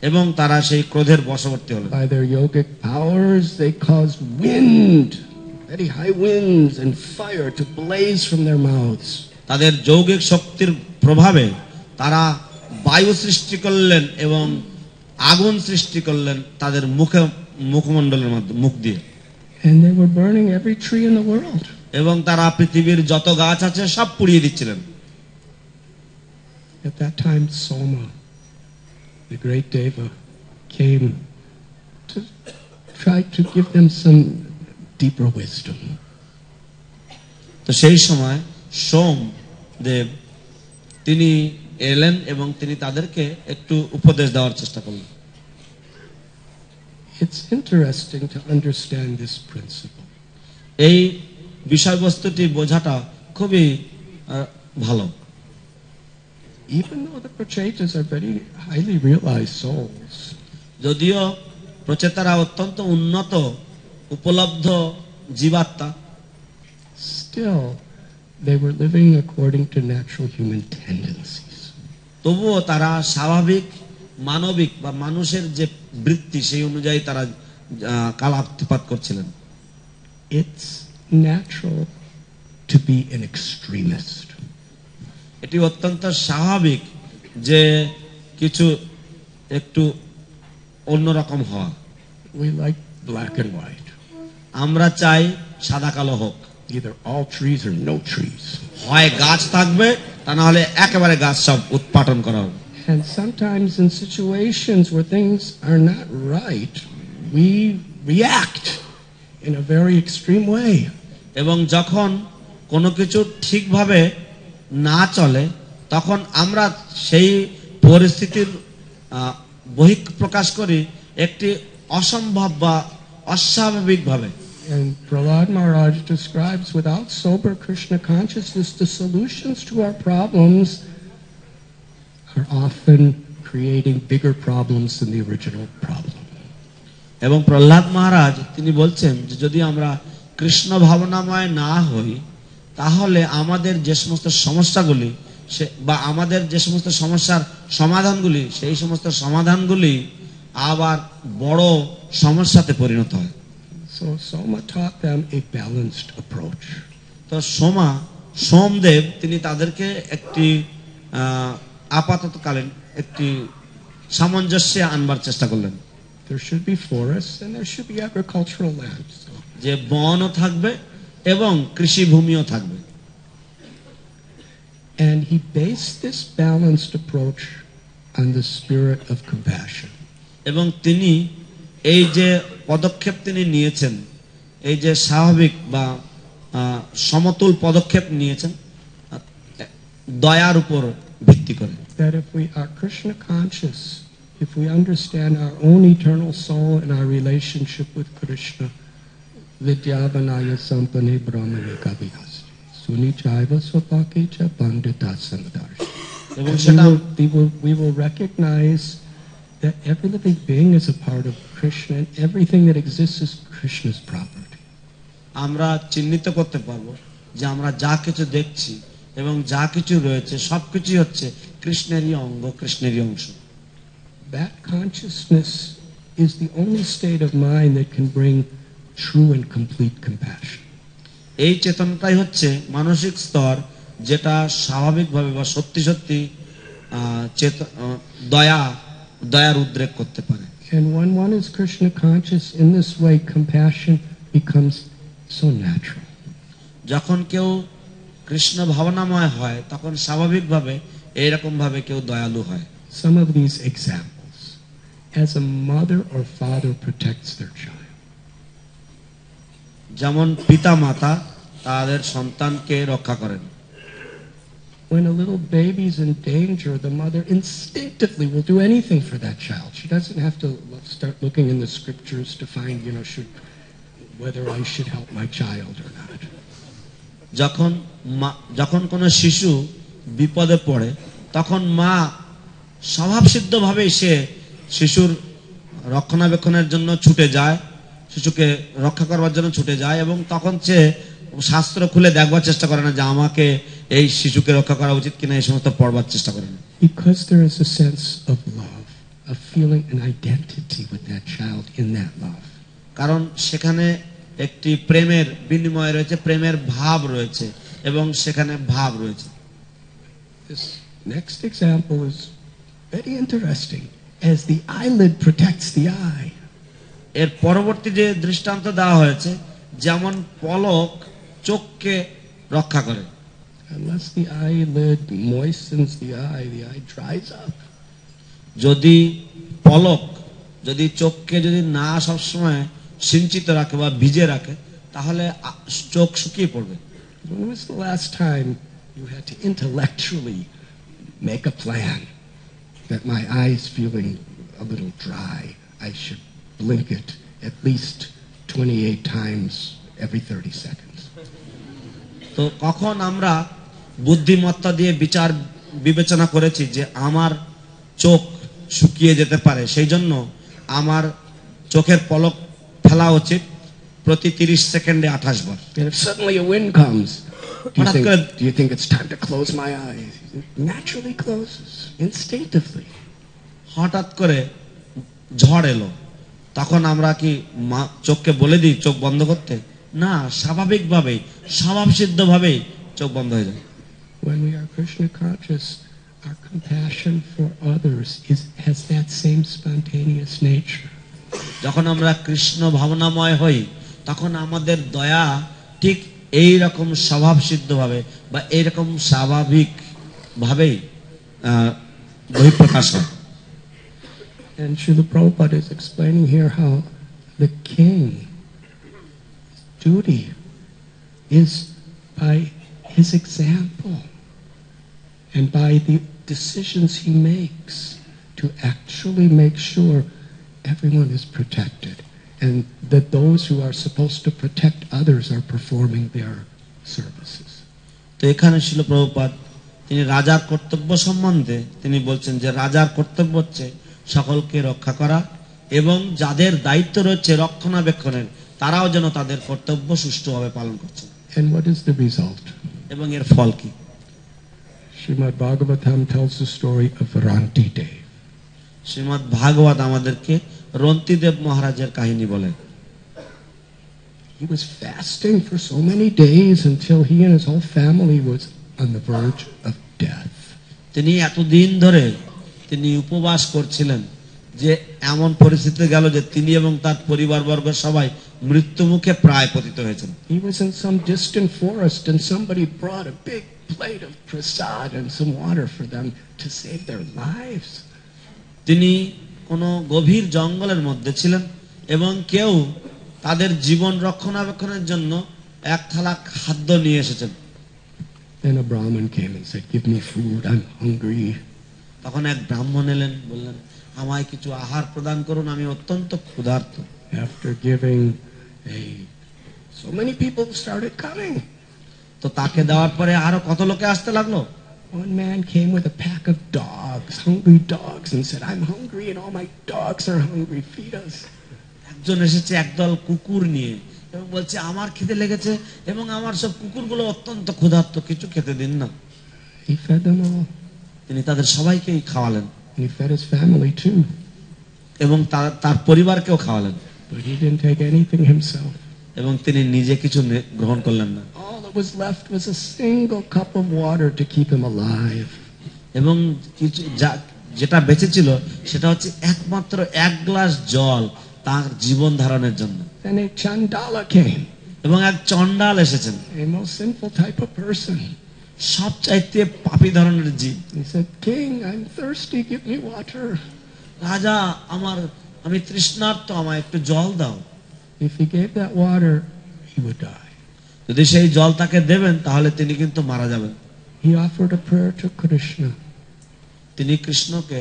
এবং তারা সেই ক্রোধের বশবর্তী হলেন। By their yogic powers, they caused wind, very high winds and fire to blaze from their mouths. তাদের যৌগিক শক্তির প্রভাবে তারা বায়ু সৃষ্টি করলেন এবং আগুন সৃষ্টি করলেন তাদের মুখমণ্ডলের মধ্যে, মুখ দিয়ে। And they were burning every tree in the world. এবং তারা পৃথিবীর যত গাছ আছে সব পুড়িয়ে দিচ্ছিলেন। At that time, Soma, the great Deva, came to try to give them some deeper wisdom. তো সেই সময় সোম দেব তিনি এলেন এবং তিনি তাদেরকে একটু উপদেশ দেওয়ার চেষ্টা করলেন। It's interesting to understand this principle. এই বিষয়বস্তুটি বোঝাটা খুবই ভালো। Even though the Prachetas are very highly realized souls, যদিও প্রচেতারা অত্যন্ত উন্নত উপলব্ধ জীবাত্মা, still they were living according to natural human tendencies. তবুও তারা স্বাভাবিক মানবিক বা মানুষের যে বৃত্তি সেই অনুযায়ী তারা কালাপাত করছিলেন। It's natural to be an extremist. এটি অত্যন্ত স্বাভাবিক যে কিছু একটু অন্যরকম হওয়া। We like black and white. আমরা চাই সাদা কালো হোক, Either all trees or no trees. হয় গাছ থাকবে তা না হলে একেবারে গাছ সব উৎপাটন করা হবে। And sometimes in situations where things are not right, we react in a very extreme way. এবং যখন কোনো কিছু ঠিকভাবে না চলে তখন আমরা সেই পরিস্থিতির বহিঃপ্রকাশ করি একটি অসম্ভব বা অস্বাভাবিক ভাবে। And Prahlad Maharaj describes, without sober Krishna consciousness, the solutions to our problems are often creating bigger problems than the original problem. এবং প্রহ্লাদ মহারাজ তিনি বলছেন যে যদি আমরা কৃষ্ণ ভাবনাময় না হই তাহলে আমাদের যে সমস্ত সমস্যাগুলি বা আমাদের যে সমস্ত সমস্যার সমাধানগুলি সেই সমস্ত সমাধানগুলি আবার বড় সমস্যাতে পরিণত হয়। So Soma taught them a balanced approach. তো সোমদেব তিনি তাদেরকে একটি আপাততকালীন একটি সামঞ্জস্যে আনবার চেষ্টা করলেন। There should be forests and there should be agricultural lands. যে বনও থাকবে এবং কৃষিভূমিও থাকবে। And he based this balanced approach on the spirit of compassion. এবং তিনি এই যে পদক্ষেপ তিনি নিয়েছেন, এই যে স্বাভাবিক বা সমতুল পদক্ষেপ নিয়েছেন দয়ার উপর ভিত্তি করে। That if we are Krishna conscious, if we understand our own eternal soul and our relationship with Krishna, vidyavanaya sampane brahmane kabihasti sunichaiva swapakecha pandita samadarsha. এবং সেটা we will recognize that every living being is a part of Krishna and everything that exists is Krishna's property. আমরা চিহ্নিত করতে পারবো যে আমরা যা কিছু দেখছি এবং যা কিছু রয়েছে সবকিছুই হচ্ছে কৃষ্ণেরই অঙ্গ, কৃষ্ণেরই অংশ। That consciousness is the only state of mind that can bring true and complete compassion. এই চেতনাটাই হচ্ছে মানসিক স্তর যেটা স্বাভাবিকভাবে বা সত্যি সত্যি দয়ার উদ্রেক করতে পারে। And when one is Krishna conscious in this way, compassion becomes so natural. যখন কেউ কৃষ্ণ ভাবনাময় হয় তখন স্বাভাবিকভাবে এইরকম ভাবে কেউ দয়ালু হয়। Some of these examples, as a mother or father protects their child. যেমন পিতা মাতা তাদের সন্তানকে রক্ষা করেন। When a little baby's in danger, the mother instinctively will do anything for that child. She doesn't have to start looking in the scriptures to find, whether I should help my child or not. যখন কোনো শিশু বিপদে পড়ে তখন মা স্বভাবসিদ্ধভাবেই সে শিশুর রক্ষণাবেক্ষণের জন্য ছুটে যায়, শিশুকে রক্ষা করবার জন্য ছুটে যায় এবং তখন সে শাস্ত্র খুলে দেখবার চেষ্টা করে না যে আমাকে এই শিশুকে রক্ষা করা উচিত কিনা, এই সমস্ত পড়বার চেষ্টা করে না। Because there is a sense of love, of feeling an identity with that child in that love. কারণ সেখানে একটি প্রেমের বিনিময় রয়েছে, প্রেমের ভাব রয়েছে এবং সেখানে ভাব রয়েছে। This next example is very interesting. As the eyelid protects the eye. এর পরবর্তী যে দৃষ্টান্ত দেওয়া হয়েছে, যেমন পলক চোখকে রক্ষা করে। Unless the eyelid moistens the eye dries up. যদি পলক যদি চোখকে যদি না সবসময় সিঞ্চিত রাখে বা ভিজে রাখে তাহলে চোখ শুকিয়ে পড়বে। When was the last time you had to intellectually make a plan that my eye is feeling a little dry, I should blink it at least 28 times every 30 seconds? তো কখন আমরা বুদ্ধিমত্তা দিয়ে বিচার বিবেচনা করেছি যে আমার চোখ শুকিয়ে যেতে পারে, সেই জন্য আমার চোখের পলক ফেলা উচিত প্রতি 30 সেকেন্ডে 28 বার। And if suddenly a wind comes, do you think it's time to close my eyes? It naturally closes, instinctively. হঠাৎ করে ঝড় এলো, তখন আমরা কি চোখকে বলে দিই চোখ বন্ধ করতে? না, স্বাভাবিকভাবেই স্বভাবসিদ্ধভাবেই চোখ বন্ধ হয়ে যায়। When we are Krishna conscious, our compassion for others has that same spontaneous nature. যখন আমরা কৃষ্ণ ভাবনাময় হই তখন আমাদের দয়া ঠিক এই রকম স্বভাবসিদ্ধভাবে বা এই রকম স্বাভাবিক ভাবেই বহিঃপ্রকাশ হয়। And Srila Prabhupada is explaining here how the king's duty is by his example and by the decisions he makes to actually make sure everyone is protected and that those who are supposed to protect others are performing their services. তো এখানে শ্রীল প্রভুপাদ তিনি রাজার কর্তব্য সম্বন্ধে তিনি বলছেন যে রাজার কর্তব্য হচ্ছে সকলকে রক্ষা করা এবং যাদের দায়িত্ব রয়েছে রক্ষণাবেক্ষণের তারাও যেন তাদের কর্তব্য সুষ্ঠুভাবে পালন করছে। And what is the result? এবং এর ফল কি? Srimad Bhagavatam tells the story of Ranti Dev. Shrimad ভাগবত আমাদেরকে রন্তিদেব মহারাজের কাহিনী বলেন। He was fasting for so many days until he and his whole family was on the verge of death. তিনি এতদিন ধরে তিনি উপবাস করছিলেন যে এমন পরিস্থিতি গেল যে তিনি এবং তার পরিবারবর্গ সবাই মৃত্যু মুখে প্রায় পতিত হয়েছেন। He was in some distant forest and somebody brought a big plate of prasad and some water for them to save their lives. তিনি কোনো গভীর জঙ্গলের মধ্যে ছিলেন এবং কেউ তাদের জীবন রক্ষণাবেক্ষণের জন্য এক থালা খাদ্য নিয়ে এসেছেন। Then a Brahmin came and said, "Give me food, I'm hungry." তখন এক ব্রাহ্মণ এলেন, বললেন আমায় কিছু আহার প্রদান করুন, আমি অত্যন্ত ক্ষুধার্ত। After giving so many people started coming. তো তাকে দেওয়ার পরে আরো কত লোকে আসতে লাগলো। One man came with a pack of dogs, hungry dogs, and said, "I'm hungry and all my dogs are hungry, feed us." একজন এসেছে একদল কুকুর নিয়ে এবং বলছে আমার খিদে লেগেছে এবং আমার সব কুকুরগুলো অত্যন্ত ক্ষুধার্ত, কিছু খেতে দিন না। He fed them all. তিনি তাদের সবাইকেই খাওয়ালেন And he fed his family too. এবং তার পরিবারকেও খাওয়ালেন, But he didn't take anything himself. এবং তিনি নিজে কিছু গ্রহণ করলেন না। All that was left was a single cup of water to keep him alive. এবং কিছু যেটা বেঁচে ছিল সেটা হচ্ছে একমাত্র এক গ্লাস জল তার জীবন ধারণের জন্য। Then a Chandala came, এবং এক চণ্ডাল এসেছেন, a most sinful type of person. সবচাইতে পাপী ধরনের জীব। He said, "King, I'm thirsty, give me water." রাজা, আমি তৃষ্ণার্ত, আমায় একটু জল দাও। If he gave that water, he would die. যদি সেই জল তাকে দেবেন তাহলে তিনি কিন্তু মারা যাবেন। He offered a prayer to Krishna. তিনি কৃষ্ণকে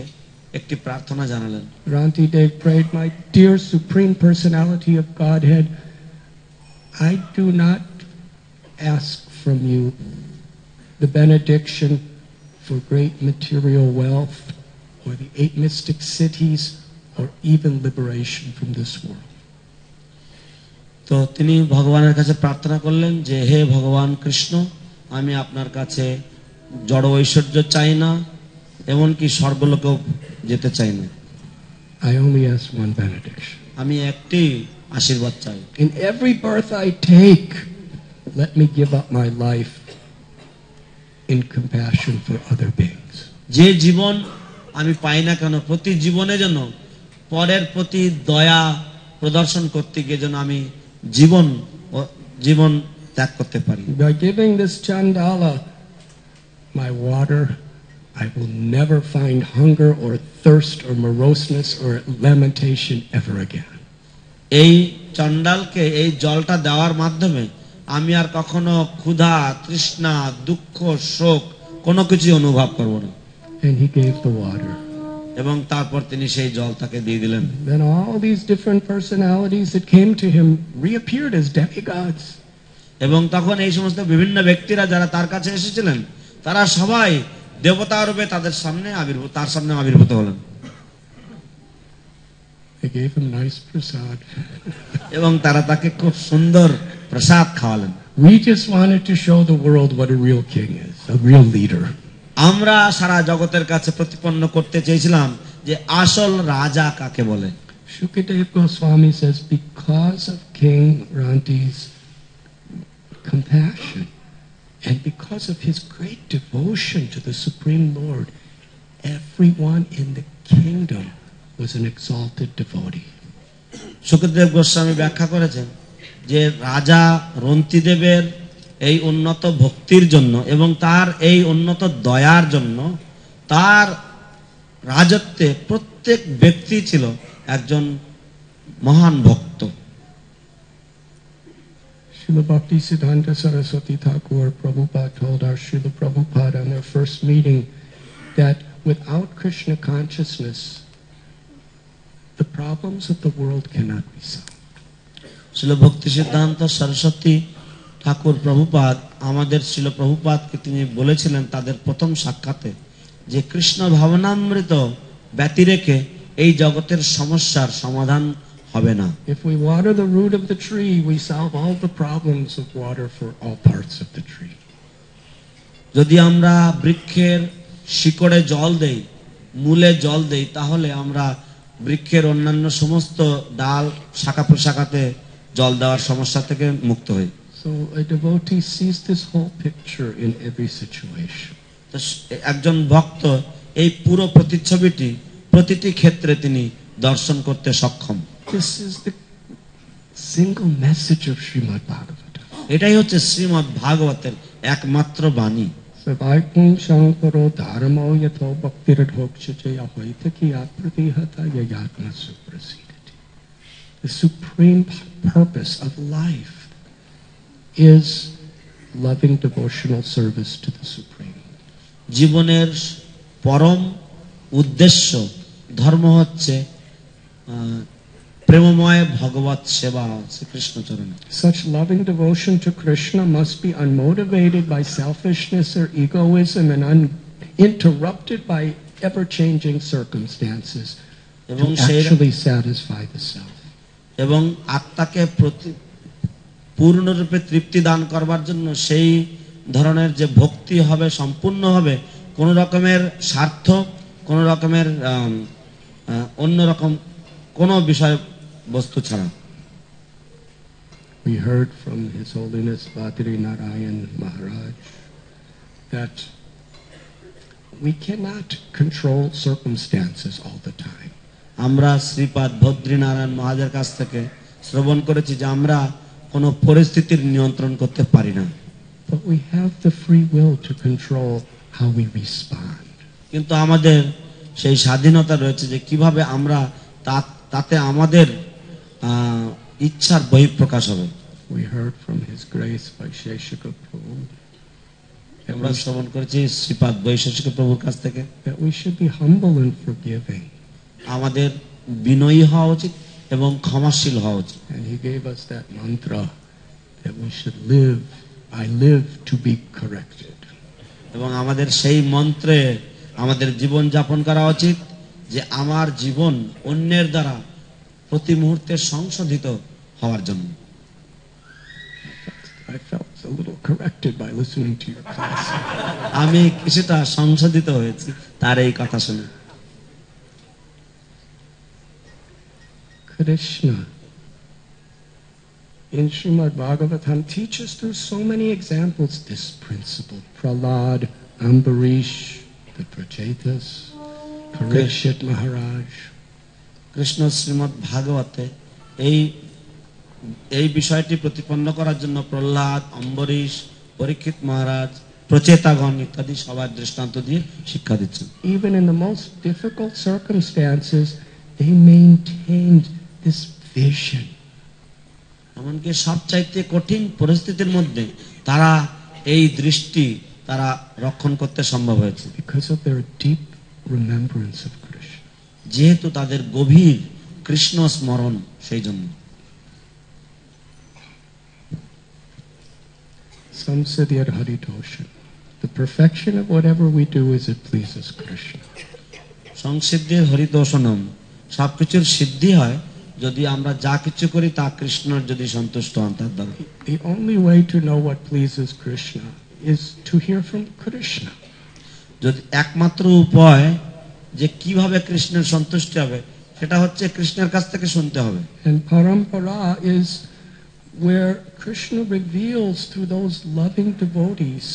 একটি প্রার্থনা জানালেন। Ranti Dev prayed, "My dear Supreme Personality of Godhead, I do not ask from you the benediction for great material wealth or the 8 mystic cities or even liberation from this world." তো তিনি ভগবানের কাছে প্রার্থনা করলেন যে হে ভগবান কৃষ্ণ, আমি আপনার কাছে জড় ঐশ্বর্য চাই না, এমনকি স্বর্গলোকেও যেতে চাই না। I only ask one benediction. আমি একটি আশীর্বাদ চাই। In every birth I take, let me give up my life in compassion for other beings. যে জীবন আমি পাই না কেন, প্রতি জীবনে যেন পরের প্রতি দয়া প্রদর্শন করতে গিয়ে যেন আমি জীবন ত্যাগ করতে পারি। By giving this Chandala my water, I will never find hunger or thirst or moroseness or lamentation ever again. এই চণ্ডালকে এই জলটা দেওয়ার মাধ্যমে আমি আর কখনো ক্ষুধা, তৃষ্ণা, দুঃখ, শোক কোনো কিছু অনুভব করব না। And he gave the water. এবং তারপর তিনি সেই জল তাকে দিয়ে দিলেন। Then all these different personalities that came to him reappeared as demigods. এবং তখন এই সমস্ত বিভিন্ন ব্যক্তিরা যারা তার কাছে এসেছিলেন তারা সবাই দেবতা রূপে তার সামনে আবির্ভূত হলেন। They gave him nice prasad. এবং তারা তাকে খুব সুন্দর প্রসাদ খাওয়ালেন। We just wanted to show the world what a real king is, a real leader. আমরা সারা জগতের কাছে প্রতিপন্ন করতে চেয়েছিলাম যে আসল রাজা কাকে বলে। Shukadev Goswami says, because of King Ranti's compassion and because of his great devotion to the Supreme Lord, everyone in the kingdom was an exalted devotee. Sukhdev Goswami ব্যাখ্যা করেছেন যে রাজা রন্তিদেবের এই উন্নত ভক্তির জন্য এবং তার এই উন্নত দয়ার জন্য তার রাজত্বে প্রত্যেক ব্যক্তি ছিল একজন মহান ভক্ত। Srila Bhaktisiddhanta Saraswati Thakur Prabhupada told our Srila Prabhupada on their first meeting that without Krishna consciousness, the problems of the world cannot be solved. Srila ভক্তিসিদ্ধান্ত Saraswati ঠাকুর প্রভুপাদ আমাদের শ্রীল প্রভুপাদকে তিনি বলেছিলেন তাদের প্রথম সাক্ষাতে যে কৃষ্ণ ভাবনামৃত ব্যতি রেখে এই জগতের সমস্যার সমাধান হবে না। If we water the root of the tree, we solve all the problems of water for all parts of the tree. যদি আমরা বৃক্ষের শিকড়ে জল দেই, মূলে জল দেই, তাহলে আমরা বৃক্ষের অন্যান্য সমস্ত ডাল শাখা প্রশাখাতে জল দেওয়ার সমস্যা থেকে মুক্ত হই। So a devotee sees this whole picture in every situation. তো একজন ভক্ত এই পুরো প্রতিচ্ছবিটি প্রতিটি ক্ষেত্রে তিনি দর্শন করতে সক্ষম। This is the single message of Srimad Bhagavatam. এটাই হচ্ছে শ্রীমদ্ ভাগবতের একমাত্র বাণী। Savaikum shankaro dharmo yato bhaktiradhokshate ahoita ki aprabhihata yayatma suprasidati. The supreme purpose of life is loving devotional service to the Supreme. জীবনের পরম উদ্দেশ্য ধর্ম হচ্ছে প্রেমময় ভগবত সেবা শ্রীকৃষ্ণ চরণে। Such loving devotion to Krishna must be unmotivated by selfishness or egoism and uninterrupted by ever-changing circumstances to actually satisfy the self. এবং আত্মাকে পূর্ণরূপে তৃপ্তি দান করবার জন্য সেই ধরনের যে ভক্তি হবে সম্পূর্ণ হবে কোন রকমের স্বার্থ কোন রকমের অন্য রকম কোন বিষয় বস্তু ছাড়া। We heard from His Holiness Badri Narayan Maharaj that we cannot control circumstances all the time. আমরা শ্রীপাদ বদ্রী নারায়ণ মহারাজের কাছ থেকে শ্রবণ করেছি যে আমরা কোন পরিস্থিতির নিয়ন্ত্রণ করতে পারি না। But we have the free will to control how we respond. কিন্তু আমাদের সেই স্বাধীনতা রয়েছে যে কিভাবে আমরা তাতে আমাদের ইচ্ছার বহিঃপ্রকাশ হবে। We heard from His Grace Vaisheshika Prabhu আমরা শ্রবণ করেছি শ্রীপাদ বৈশেষিক প্রভুর কাছ থেকে that we should be humble and forgiving. আমাদের বিনয়ী হওয়া উচিত এবং ক্ষমাশীল হওয়া উচিত। And He gave us that mantra that we should live. I live to be corrected. এবং আমাদের সেই মন্ত্রে আমাদের জীবন যাপন করা উচিত যে আমার জীবন অন্যের দ্বারা প্রতি মুহূর্তে সংশোধিত হওয়ার জন্য। I felt a little corrected by listening to your class. আমি কিছুটা সংশোধিত হয়েছি তার এই কথা শুনে। Krishna in Srimad Bhagavatam teaches through so many examples this principle. Prahlad, Ambarish, the Prachetas, Parikshit Maharaj. Krishna Shrimad ভাগবতে এই বিষয়টি প্রতিপন্ন করার জন্য প্রহ্লাদ, অম্বরীশ, পরীক্ষিত মহারাজ, প্রচেতাগণ ইত্যাদি সবার দৃষ্টান্ত দিয়ে শিক্ষা দিচ্ছেন। Even in the most difficult circumstances, they maintained this vision. এমনকি সবচাইতে কঠিন পরিস্থিতির মধ্যে তারা এই দৃষ্টি তারা রক্ষণ করতে সম্ভব হয়েছে because of their deep remembrance of Krishna. যেহেতু তাদের গভীর কৃষ্ণ স্মরণ সেই জন্য। Some said they had Haritoshan. The perfection of whatever we do is it pleases Krishna. সংসিদ্ধির হরিতোষণম, সবকিছুর সিদ্ধি হয় যদি আমরা যা কিছু করি তা কৃষ্ণর যদি সন্তুষ্ট হন তার দ্বারা। The only way to know what pleases Krishna is to hear from Krishna. যদি একমাত্র উপায় যে কিভাবে কৃষ্ণের সন্তুষ্টি হবে সেটা হচ্ছে কৃষ্ণের কাছ থেকে শুনতে হবে। And parampara is where Krishna reveals through those loving devotees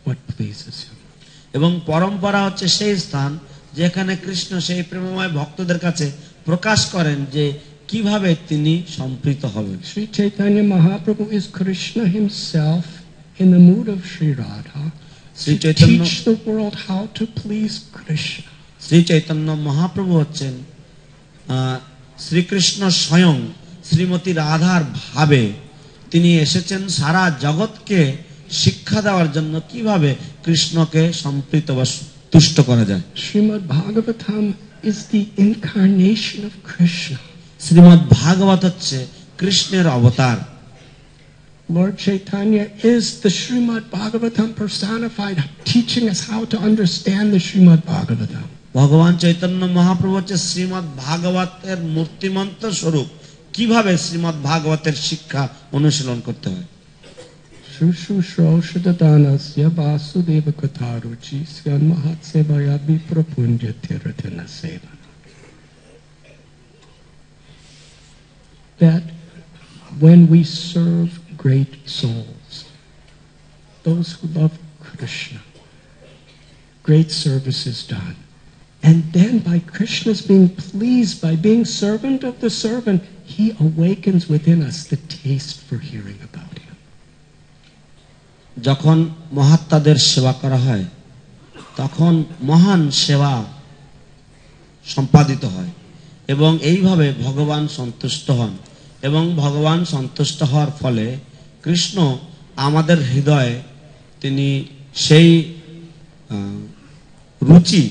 what pleases him. এবং পরম্পরা হচ্ছে সেই স্থান যেখানে কৃষ্ণ সেই প্রেমময় ভক্তদের কাছে প্রকাশ করেন যে কিভাবে তিনি সম্প্রীত হবেন। Sri Chaitanya Mahaprabhu is Krishna himself in the mood of Sri Radha to teach the world how to please Krishna. Shri Chaitanya Mahaprabhu হচ্ছেন শ্রীকৃষ্ণ স্বয়ং শ্রীমতী রাধার ভাবে তিনি এসেছেন সারা জগৎকে শিক্ষা দেওয়ার জন্য কিভাবে কৃষ্ণকে সম্প্রীত বা তুষ্ট করা যায়। Srimad Bhagavatam is the incarnation of Krishna. Shrimad ভাগবত হচ্ছে কৃষ্ণের অবতার। Lord Chaitanya is the Srimad Bhagavatam personified, teaching us how to understand the Srimad Bhagavatam. ভগবান চৈতন্য মহাপ্রভু হচ্ছে শ্রীমদ্ ভাগবতের মূর্তিমন্ত স্বরূপ, কিভাবে শ্রীমদ্ ভাগবতের শিক্ষা অনুশীলন করতে হয়। Shushu Shroshadadanasya Vasudeva Katharuchi Syan Mahatsevaya Viprapunya Tirathana Seva. that when we serve great souls, those who love Krishna, great service is done. And then by Krishna's being pleased, by being servant of the servant, he awakens within us the taste for hearing about him. যখন মহাত্মাদের সেবা করা হয় তখন মহান সেবা সম্পাদিত হয় এবং এইভাবে ভগবান সন্তুষ্ট হন এবং ভগবান সন্তুষ্ট হওয়ার ফলে কৃষ্ণ আমাদের হৃদয়ে তিনি সেই রুচি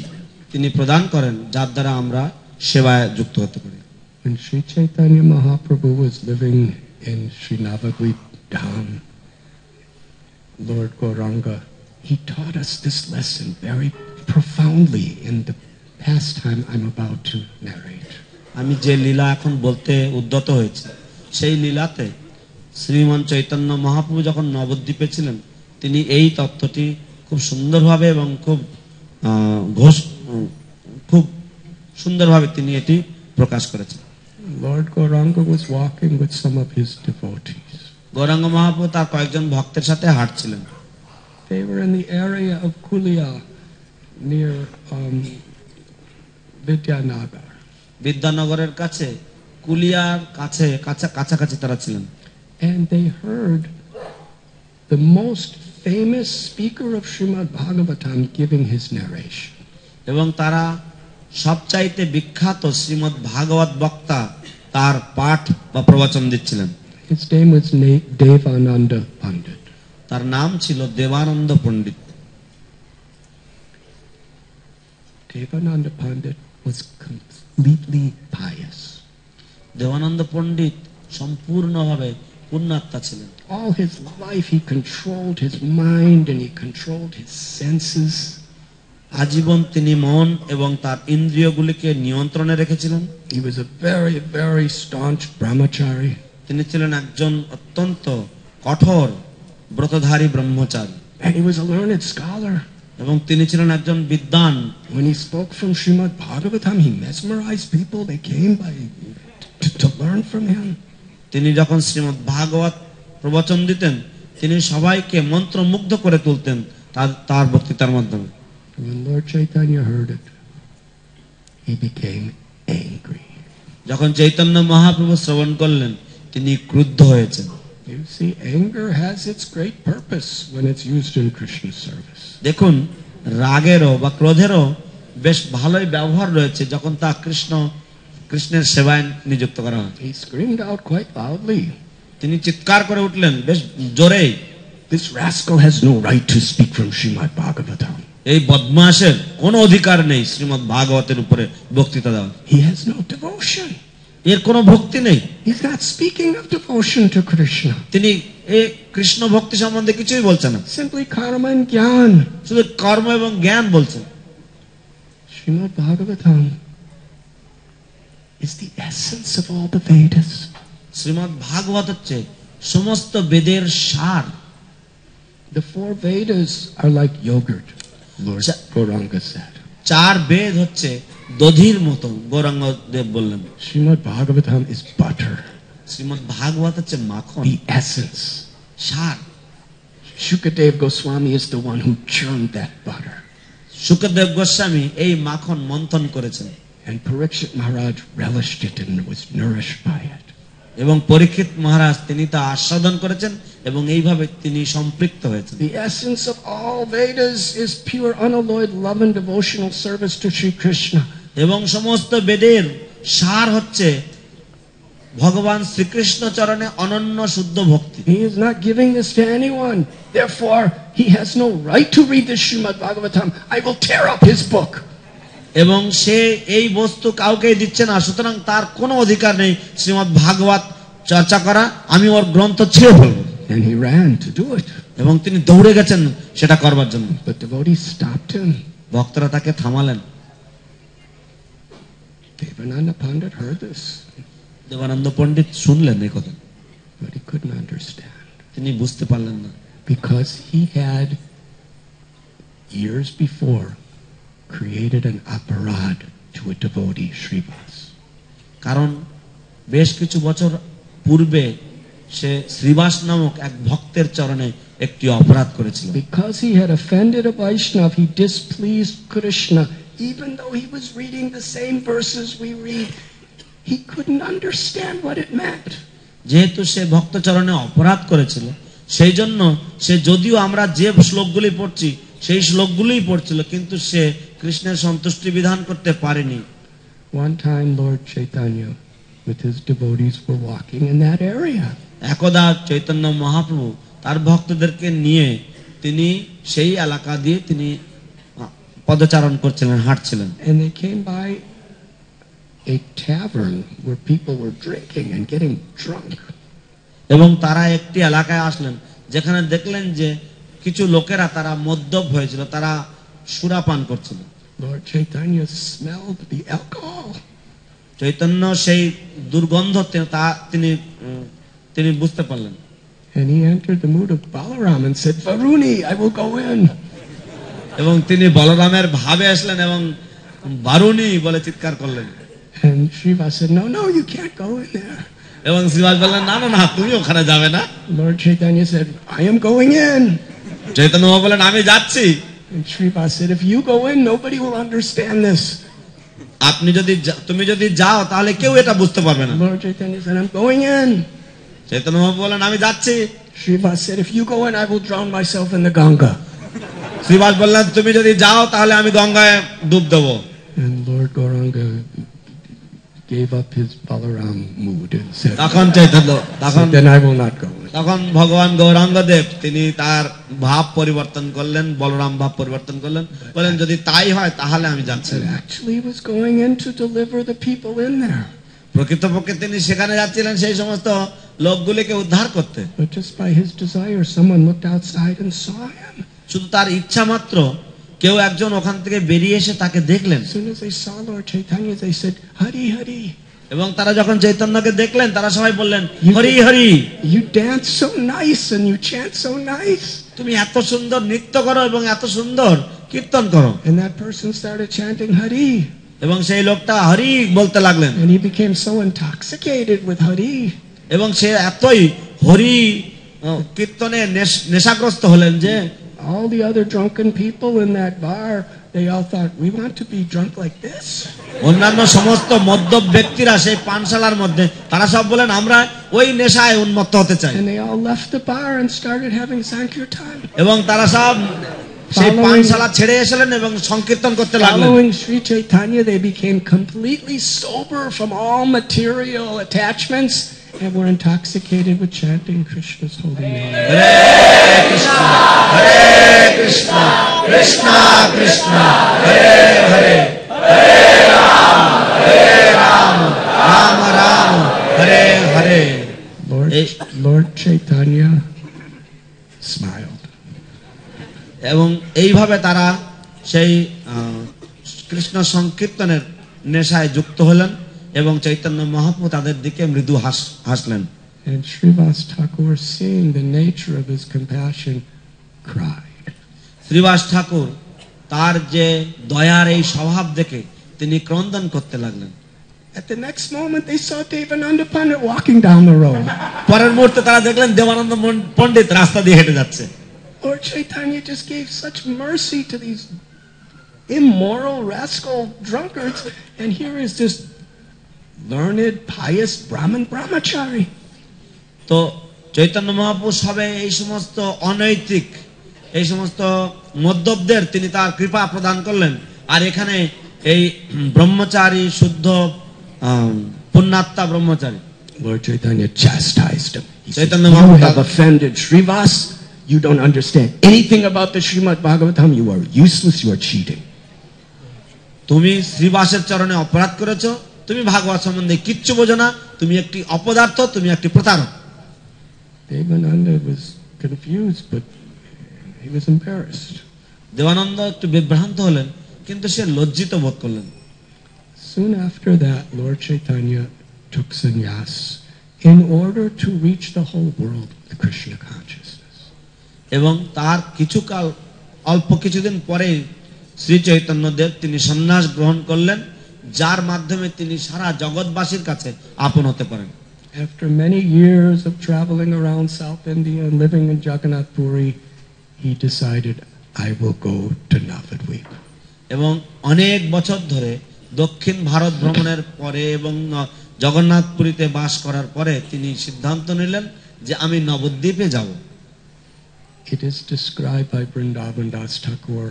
তিনি প্রদান করেন যার দ্বারা আমরা সেবায় যুক্ত হতে পারি। When Sri Chaitanya Mahaprabhu was living in Sri Navadvip Dham, Lord Gauranga, he taught us this lesson very profoundly in the pastime I'm about to narrate. আমি যে লীলা এখন বলতে উদ্যত হয়েছে সেই লীলাতে শ্রীমান চৈতন্য মহাপ্রভু যখন নবদ্বীপে ছিলেন তিনি এই তত্ত্বটি খুব সুন্দরভাবে এবং খুব সুন্দরভাবে তিনি এটি প্রকাশ করেছেন। Lord Gauranga was walking with some of his devotees. Gauranga Mahaprabhu তার কয়েকজন ভক্তের সাথে হাঁটছিলেন। They were in the area of Kulia near Vidyanagar. বিদ্যানগরের কাছে কুলিয়ার কাছাকাছি তারা ছিলেন। And they heard the most famous speaker of Srimad Bhagavatam giving his narration. এবং তারা সবচাইতে বিখ্যাত শ্রীমদ্ ভাগবত বক্তা তার পাঠ বা প্রবচন দিচ্ছিলেন। His name was Devananda Pandit. তার নাম ছিল দেবানন্দ পণ্ডিত। Devananda Pandit was completely pious. Devananda পণ্ডিত সম্পূর্ণভাবে পুণ্যাত্মা ছিলেন। All his life he controlled his mind and he controlled his senses. আজীবন তিনি মন এবং তার ইন্দ্রিয়গুলিকে নিয়ন্ত্রণে রেখেছিলেন। He was a very, very staunch brahmachari. তিনি ছিলেন একজন অত্যন্ত কঠোর ব্রতধারী ব্রহ্মচারী। And he was a learned scholar. এবং তিনি ছিলেন একজন বিদ্বান। When he spoke from Srimad Bhagavatam, he mesmerized people. They came to learn from him. তিনি যখন শ্রীমদ্ ভাগবত প্রবচন দিতেন তিনি সবাইকে মন্ত্রমুগ্ধ করে তুলতেন তার বক্তৃতার মাধ্যমে। When Lord Chaitanya heard it, he became angry. যখন চৈতন্য মহাপ্রভু শ্রবণ করলেন তিনি ক্রুদ্ধ হয়েছেন। You see, anger has its great purpose when it's used in Krishna service. দেখুন রাগেরও বা ক্রোধেরও বেশ ভালোই ব্যবহার রয়েছে যখন তা কৃষ্ণের সেবায় নিযুক্ত করা হয়। He screamed out quite loudly. তিনি চিৎকার করে উঠলেন বেশ জোরেই, This rascal has no right to speak from Srimad Bhagavatam. এই বদমাশের কোনো অধিকার নেই শ্রীমদ্ ভাগবতের উপরে বক্তৃতা দেওয়ার। He has no devotion. এর কোনো ভক্তি নেই। He's not speaking of devotion to Krishna. তিনি এই কৃষ্ণ ভক্তি সম্বন্ধে কিছুই বলছেন না, Simply karma and jnana. শুধু কর্ম এবং জ্ঞান বলছেন। Srimad Bhagavatam is the essence of all the Vedas. Shrimad ভাগবত হচ্ছে সমস্ত বেদের সার। The four Vedas are like yogurt, Lord Gauranga said. চার বেদ হচ্ছে দধির মতো, গৌরাঙ্গ দেব বললেন। Srimad Bhagavatam is butter, Shrimad ভাগবত হচ্ছে মাখন, the essence. Sir. Shukadev Goswami is the one who churned that butter. Sukdev Goswami এই মাখন মন্থন করেছেন। And Parikshit Maharaj relished it and was nourished by it. এবং পরীক্ষিত মহারাজ তিনি তা আস্বাদন করেছেন এবং এইভাবে তিনি সম্পৃক্ত হয়েছেন। The essence of all Vedas is pure unalloyed love and devotional service to Sri Krishna. এবং সমস্ত বেদের সার হচ্ছে ভগবান শ্রীকৃষ্ণ চরণে অনন্য শুদ্ধ ভক্তি। He is not giving this to anyone. Therefore, he has no right to read the Srimad Bhagavatam. I will tear up his book. এবং সে এই বস্তু কাউকে দিচ্ছে না, সুতরাং তার কোনো অধিকার নেই শ্রীমদ্ ভাগবত চর্চা করা। আমি ওর গ্রন্থ ছিঁড়ে ফেলবো। And he ran to do it. এবং তিনি দৌড়ে গেছেন সেটা করবার জন্য। But devotees stopped him. ভক্তরা তাকে থামালেন। Devananda Pandit heard this, Devananda পণ্ডিত শুনলেন এই কথা, but he couldn't understand. তিনি বুঝতে পারলেন না। Because he had, years before, created an aparad to a devotee, Srivas. কারণ বেশ কিছু বছর পূর্বে সে শ্রীবাস নামক এক ভক্তের চরণে একটি অপরাধ করেছিল। Because he had offended a Vaishnav, he displeased Krishna. Even though he was reading the same verses we read, he couldn't understand what it meant. যেহেতু সে ভক্ত চরণে অপরাধ করেছিল, সেই জন্য সে যদিও আমরা যে শ্লোকগুলি পড়ছি সেই শ্লোকগুলিই পড়ছিল, কিন্তু সে কৃষ্ণের সন্তুষ্টি বিধান করতে পারেনি। One time Lord Chaitanya with his devotees were walking in that area. একদা চৈতন্য মহাপ্রভু তার ভক্তদেরকে নিয়ে তিনি সেই এলাকা দিয়ে তিনি পদচারণ করছিলেন, হাঁটছিলেন। And they came by a tavern where people were drinking and getting drunk. এবং তারা একটি এলাকায় আসলেন যেখানে দেখলেন যে কিছু লোকেরা তারা মদ্যপ হয়েছিল, তারা সুরাপান করছিল। Lord Chaitanya smelled the alcohol. Chaitanya সেই দুর্গন্ধ তিনি বুঝতে পারলেন। And he entered the mood of Balaram and said, Varuni, I will go in. এবং তিনি বলরামের ভাবে আসলেন এবং বারুণী বলে চিৎকার করলেন। And Srivas said, no, you can't go in there. এবং শ্রীবাস বললেন, না না না, তুমি ওখানে যাবে না। Lord Chaitanya said, I am going in. Chaitanya Mahaprabhu বললেন, আমি যাচ্ছি। And Srivas said, if you go in, nobody will understand this. তুমি যদি যাও তাহলে কেউ এটা বুঝতে পারবে না। Lord Chaitanya said, I'm going in. Chaitanya Mahaprabhu বললেন, আমি যাচ্ছি। Srivas said, if you go in, I will drown myself in the Ganga. Srivas বললেন, তুমি যদি যাও তাহলে আমি গঙ্গায় ডুব দেবো। And Lord Gauranga gave up his Balaram mood and said, then I will not go in. তখন ভগবান গৌরাঙ্গদেব তিনি তার ভাব পরিবর্তন করলেন, বলরাম ভাব পরিবর্তন করলেন, বলেন যদি তাই হয় তাহলে আমি যাচ্ছি। Actually he was going in to deliver the people in there. প্রকৃতপক্ষে তিনি সেখানে যাচ্ছিলেন সেই সমস্ত লোকগুলিকে উদ্ধার করতে। But just by his desire, someone looked outside and saw him. শুধু তার ইচ্ছা মাত্র কেউ একজন ওখান থেকে বেরিয়ে এসে তাকে দেখলেন। As soon as they saw Lord Chaitanya, they said, Hari Hari. এবং তারা যখন চৈতন্যকে দেখলেন তারা সবাই বললেন, Hari Hari. You dance so nice and you chant so nice. তুমি এত সুন্দর নৃত্য করো এবং এত সুন্দর কীর্তন করো। And that person started chanting Hari. এবং সেই লোকটা হরি বলতে লাগলেন। And he became so intoxicated with Hari. এবং সে এতই হরি কীর্তনে নেশাগ্রস্ত হলেন যে all the other drunken people in that bar, they all thought, we want to be drunk like this. অন্যান্য সমস্ত মদ্যপ ব্যক্তিরা সেই পানশালার মধ্যে তারা সব বলেন, আমরা ওই নেশায় উন্মত্ত হতে চাই। And they all left the bar and started having sankirtan. এবং তারা সব সেই পানশালা ছেড়ে এসেলেন এবং সংকীর্তন করতে লাগলেন। Following Sri Chaitanya, they became completely sober from all material attachments and were intoxicated with chanting Krishna's holy name. Hare Krishna, Hare Krishna, Krishna Krishna, Hare Hare, Hare Ram, Ram Ram, Hare Hare. Lord Chaitanya smiled. এবং এইভাবে তারা সেই কৃষ্ণ সংকীর্তনের নেশায় যুক্ত হলেন এবং চৈতন্য মহাপ্রভু তাদের দিকে মৃদু হাসলেন। And Srivas Thakur, seeing the nature of his compassion, cried. Srivas ঠাকুর তার যে দয়ার এই স্বভাব দেখে তিনি ক্রন্দন করতে লাগলেন। At the next moment they saw Devananda Pandit walking down the road. পরের মুহূর্তে তারা দেখলেন দেবানন্দ পণ্ডিত রাস্তা দিয়ে হেঁটে যাচ্ছে। Lord Chaitanya just gave such mercy to these immoral rascal drunkards, and here is this learned, pious Brahmin brahmachari. তো চৈতন্য মহাপ্রভু সবে এই সমস্ত অনৈতিক এই সমস্ত মদ্যপদের তিনি তার কৃপা প্রদান করলেন, আর এখানে এই ব্রহ্মচারী শুদ্ধ পুণ্যাত্মা ব্রহ্মচারী Lord Chaitanya chastised him. He said, Chaitanya you Mahaprabhu have offended Srivas. You don't understand anything about the Srimad Bhagavatam. You are useless. You are cheating. তুমি শ্রীবাসের চরণে অপরাধ করেছো, তুমি ভাগবত সম্বন্ধে কিচ্ছু বোঝো না, তুমি একটি অপদার্থ, তুমি একটি প্রতারক। Devananda was confused, but he was embarrassed. Devananda একটু বিভ্রান্ত হলেন, কিন্তু সে লজ্জিত বোধ করলেন। Soon after that, Lord Chaitanya took sannyas in order to reach the whole world with Krishna consciousness. এবং তার অল্প কিছুদিন পরে শ্রী চৈতন্যদেব তিনি সন্ন্যাস গ্রহণ করলেন, যার মাধ্যমে তিনি সারা জগৎবাসীর কাছে আপন হতে পারেন। After many years of traveling around South India and living in Jagannath Puri, he decided, I will go to Navadvip. এবং অনেক বছর ধরে দক্ষিণ ভারত ভ্রমণের পরে এবং জগন্নাথপুরীতে বাস করার পরে তিনি সিদ্ধান্ত নিলেন যে আমি নবদ্বীপে যাব। It is described by Vrindavan Das Thakur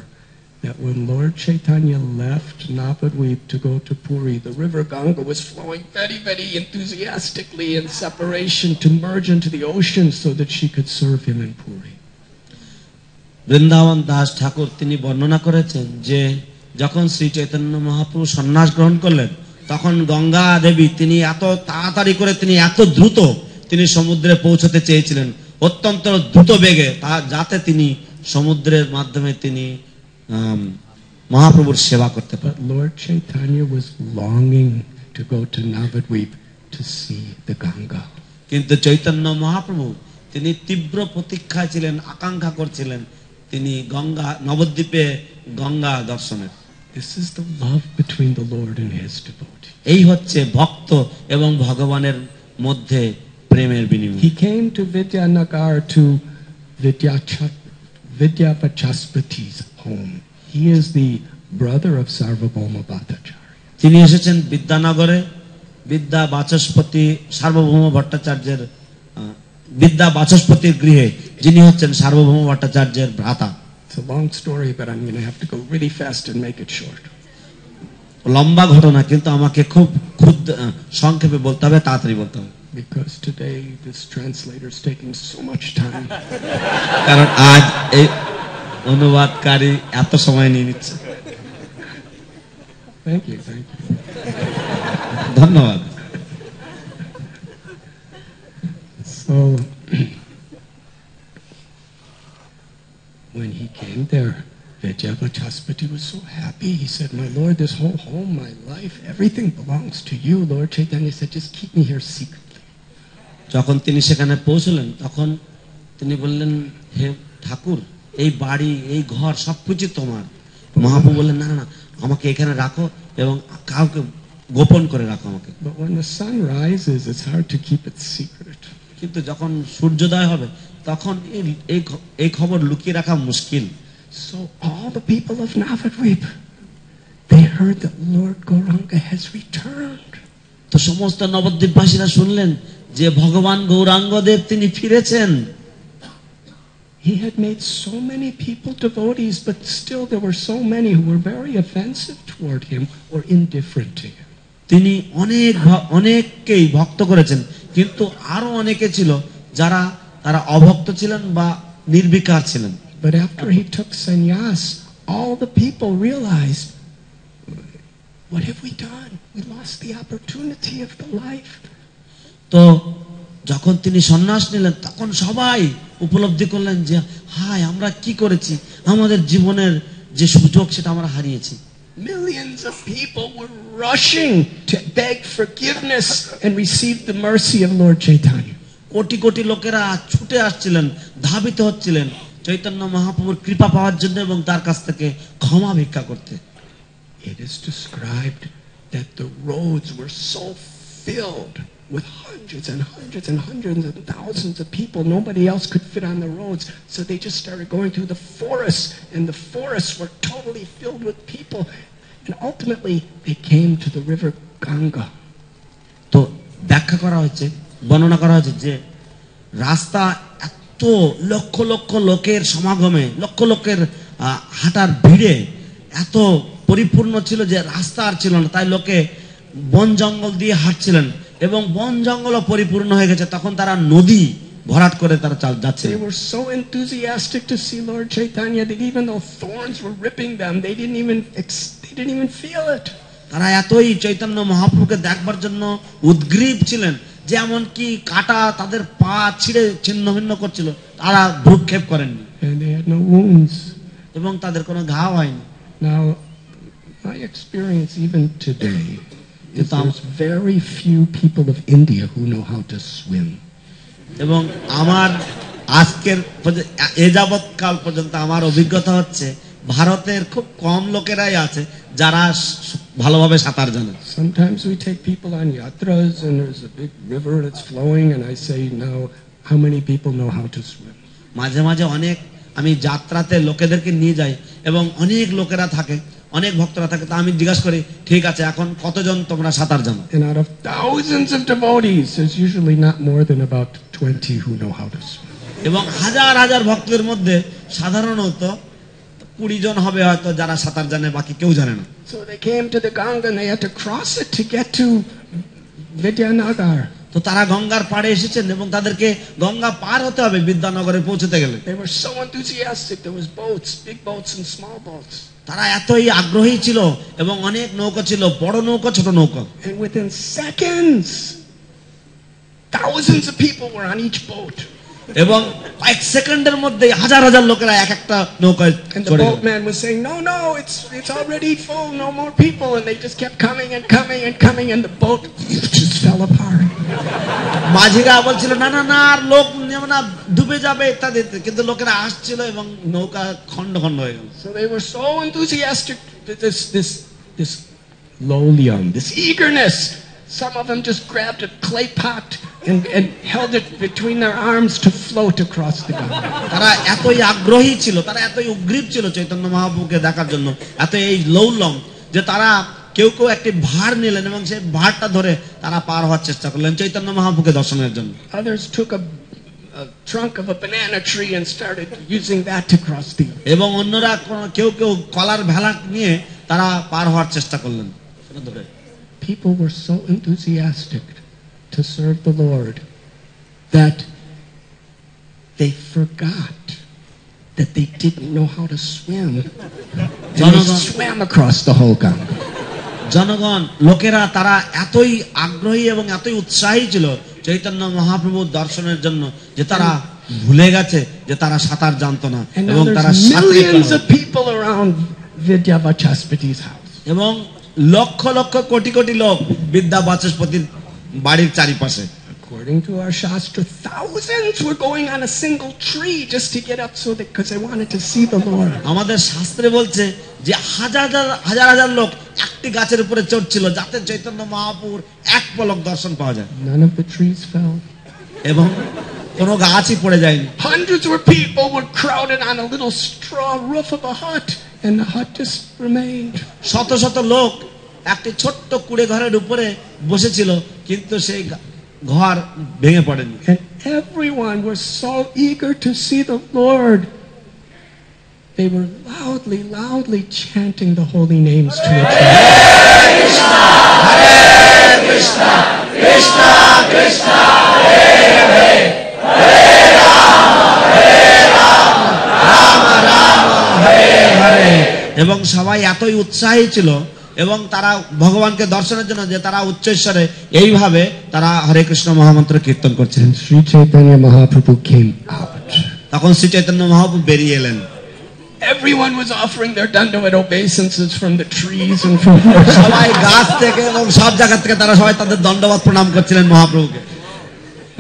that when Lord Chaitanya left Navadvip to go to Puri, the river Ganga was flowing very, very enthusiastically in separation to merge into the ocean so that she could serve him in Puri. Vrindavan Das ঠাকুর তিনি বর্ণনা করেছেন যে যখন শ্রী চৈতন্য মহাপ্রভু সন্ন্যাস গ্রহণ করলেন তখন গঙ্গা দেবী তিনি এত তাড়াতাড়ি করে তিনি এত দ্রুত তিনি সমুদ্রে পৌঁছতে চেয়েছিলেন অত্যন্ত দ্রুত বেগে যাতে তিনি সমুদ্রের মাধ্যমে তিনি মহাপ্রভুর সেবা করতে পারেন। But Lord Chaitanya was longing to go to Navadvip to see the Ganga. কিন্তু চৈতন্য মহাপ্রভু তিনি তীব্র প্রতীক্ষায় ছিলেন, আকাঙ্ক্ষা করছিলেন তিনি গঙ্গা নবদ্বীপে গঙ্গা দর্শনের। This is the love between the Lord and his devotee. এই হচ্ছে ভক্ত এবং ভগবানের মধ্যে প্রেমের বিনিময়। He came to Vidyanagar to Vidyavachaspati's home. He is the brother of Sarvabhauma Bhattacharya. তিনি এসেছেন বিদ্যানগরে বিদ্যা বাচস্পতি সার্বভৌম ভট্টাচার্যের বিদ্যা বাচস্পতির গৃহে, যিনি হচ্ছেন সার্বভৌম ভট্টাচার্যের ভ্রাতা। It's a long story, but I'm going to have to go really fast and make it short. লম্বা ঘটনা, কিন্তু আমাকে খুব সংক্ষেপে বলতে হবে, তাড়াতাড়ি বলতে হবে। Because today this translator is taking so much time. কারণ আজ এই অনুবাদকারী এত সময় নিয়ে নিচ্ছে। Thank you. ধন্যবাদ। So when he came there, Vidyavachaspati was so happy. He said, my Lord, this whole home, my life, everything belongs to you. Lord Chaitanya said, just keep me here secretly. যখন তিনি সেখানে পৌঁছলেন তখন তিনি বললেন, হে ঠাকুর, এই বাড়ি এই ঘর সবকিছু তোমার। মহাপ্রভু বললেন, না না, আমাকে এখানে রাখো এবং কাউকে গোপন করে রাখো আমাকে। But when the sun rises, it's hard to keep it secret. কিন্তু যখন সূর্যোদয় হবে তখন এই খবর লুকিয়ে রাখা মুশকিল। So all the people of Navadvip, they heard that Lord Gauranga has returned. তো সমস্ত নবদ্বীপবাসীরা শুনলেন যে ভগবান গৌরাঙ্গদেব তিনি ফিরেছেন। He had made so many people devotees, but still there were so many who were very offensive toward him or indifferent to him. তিনি অনেককেই ভক্ত করেছেন, কিন্তু আরো অনেকে ছিল যারা তারা অভক্ত ছিলেন বা নির্বিকার ছিলেন। But after he took sannyas, all the people realized, what have we done? We lost the opportunity of the life. তো যখন তিনি সন্ন্যাস নিলেন তখন সবাই উপলব্ধি করলেন যে হায়, আমরা কি করেছি, আমাদের জীবনের যে সুযোগ সেটা আমরা হারিয়েছি। Millions of people were rushing to beg forgiveness and receive the mercy of Lord Chaitanya. Crore crore লোকেরা ছুটে আসছিলেন, ধাবিত হচ্ছিলেন চৈতন্য মহাপ্রভুর কৃপা পাওয়ার জন্য এবং তার কাছ থেকে ক্ষমা ভিক্ষা করতে। It is described that the roads were so filled with hundreds and hundreds and hundreds and thousands of people. Nobody else could fit on the roads, so they just started going through the forests, and the forests were totally filled with people, and ultimately they came to the river Ganga. তো ব্যাখ্যা করা হয়েছে, বর্ণনা করা হয়েছে যে রাস্তা এত লক্ষ লক্ষ লোকের সমাগমে, লক্ষ লোকের হাঁটার ভিড়ে এত পরিপূর্ণ ছিল যে রাস্তা আর ছিল না, তাই লোকে বন জঙ্গল দিয়ে হাঁটছিলেন এবং বন জঙ্গলও পরিপূর্ণ হয়ে গেছে। তখন তারা নদী ভরাট করে তারা যাচ্ছে। They were so enthusiastic to see Lord Chaitanya that even though thorns were ripping them, they didn't even feel it. তারা এতই চৈতন্য মহাপ্রভুকে দেখবার জন্য উদ্গ্রীব ছিলেন যে এমনকি কাঁটা তাদের পা ছিঁড়ে ছিন্ন ভিন্ন করছিল, তারা ভ্রুক্ষেপ করেননি। And they had no wounds. এবং তাদের কোনো ঘাও হয়নি। Now, my experience even today is there's very few people of India who know how to swim. এবং আমার আজকের এ যাবৎ কাল পর্যন্ত আমার অভিজ্ঞতা হচ্ছে ভারতের খুব কম লোকেরাই আছে যারা ভালোভাবে সাঁতার জানে। Sometimes we take people on yatras and there's a big river that's flowing and I say, now, how many people know how to swim? মাঝে মাঝে অনেক আমি যাত্রাতে লোকেদেরকে নিয়ে যাই এবং অনেক লোকেরা থাকে, অনেক ভক্তরা থাকে, তা আমি জিজ্ঞাসা করি, ঠিক আছে এখন কতজন তোমরা সাঁতার জানো? And out of thousands of devotees, there's usually not more than about 20 who know how to swim. এবং হাজার হাজার ভক্তের মধ্যে সাধারণত 20 জন হবে হয়তো যারা সাঁতার জানে, বাকি কেউ জানে না। So they came to the Ganga and they had to cross it to get to Vidyanagar. তো তারা গঙ্গার পাড়ে এসেছেন এবং তাদেরকে গঙ্গা পার হতে হবে বিদ্যানগরে পৌঁছতে গেলে। They were so enthusiastic. There was boats, big boats and small boats. তারা এতই আগ্রহী ছিল এবং অনেক নৌকা ছিল, বড় নৌকা ছোট নৌকা। And within seconds, thousands of people were on each boat. এবং কয়েক সেকেন্ডের মধ্যে হাজার হাজার লোকেরা এক একটা নৌকায় And the চড়ে গেল। boatman was saying, no, it's already full, no more people. And they just kept coming and coming and coming and the boat just fell apart. মাঝিরা বলছিল না না না আর লোক নেবে না, ডুবে যাবে ইত্যাদি, কিন্তু লোকেরা আসছিল এবং নৌকা খন্ড খন্ড হয়ে গেল। So they were so enthusiastic, this lolium, this eagerness. Some of them just grabbed a clay pot and held it between their arms to float across the Ganga. তারা এতই আগ্রহী ছিল, তারা এতই উগ্রীব ছিল চৈতন্য মহাপ্রভুকে দেখার জন্য, এত এই লৌলম যে তারা কেউ কেউ একটি ভার নিলেন এবং সেই ভারটা ধরে তারা পার হওয়ার চেষ্টা করলেন চৈতন্য মহাপ্রভুকে দর্শনের জন্য। Others took a trunk of a banana tree and started using that to cross the. এবং অন্যরা কেউ কেউ কলার ভেলা নিয়ে তারা পার হওয়ার চেষ্টা করলেন। People were so enthusiastic to serve the Lord that they forgot that they didn't know how to swim. And they swam across the whole Ganga. জনগণ লোকেরা তারা এতই আগ্রহী এবং এতই উৎসাহী ছিল চৈতন্য মহাপ্রভুর দর্শনের জন্য যে তারা ভুলে গেছে যে তারা সাঁতার জানতো না And এবং now তারা there's সাঁতরে millions of people around Vidyavachaspati's house. এবং লক্ষ লক্ষ কোটি কোটি লোক বিদ্যা বাচস্পতির বাড়ির চারিপাশে। According to our Shastra, thousands were going on a single tree just to get up so that because they wanted to see the Lord. আমাদের শাস্ত্রে বলছে যে হাজার হাজার হাজার লোক একটি গাছের উপরে চড়ছিল যাতে চৈতন্য মহাপ্রভুর এক পলক দর্শন পাওয়া যায়। None of the trees fell. এবং কোনো গাছই পড়ে যায়নি। Hundreds of people were crowded on a little straw roof of a hut, and the hut just remained. শত শত লোক একটি ছোট্ট কুড়ে ঘরের উপরে বসেছিল, কিন্তু সেই ঘর ভেঙে পড়েনি। And everyone was so eager to see the Lord. They were loudly chanting the holy names to each other. Hare Krishna, Hare Krishna, Krishna Krishna, Hare Hare, Hare Rama, Hare Rama, Rama Rama, Hare Hare। এবং সবাই এতই উৎসাহী ছিল এবং তারা ভগবানকে দর্শনের জন্য যে তারা উচ্চস্বরে এইভাবে তারা হরে কৃষ্ণ মহামন্ত্র কীর্তন করছেন। Sri Chaitanya Mahaprabhu came out. তখন শ্রী চৈতন্য মহাপ্রভু বেরিয়ে এলেন। Everyone was offering their Dandavat obeisances from the trees and from সবাই গাছ থেকে এবং সব জায়গা থেকে তারা সবাই তাদের দণ্ডবত প্রণাম করছিলেন মহাপ্রভুকে।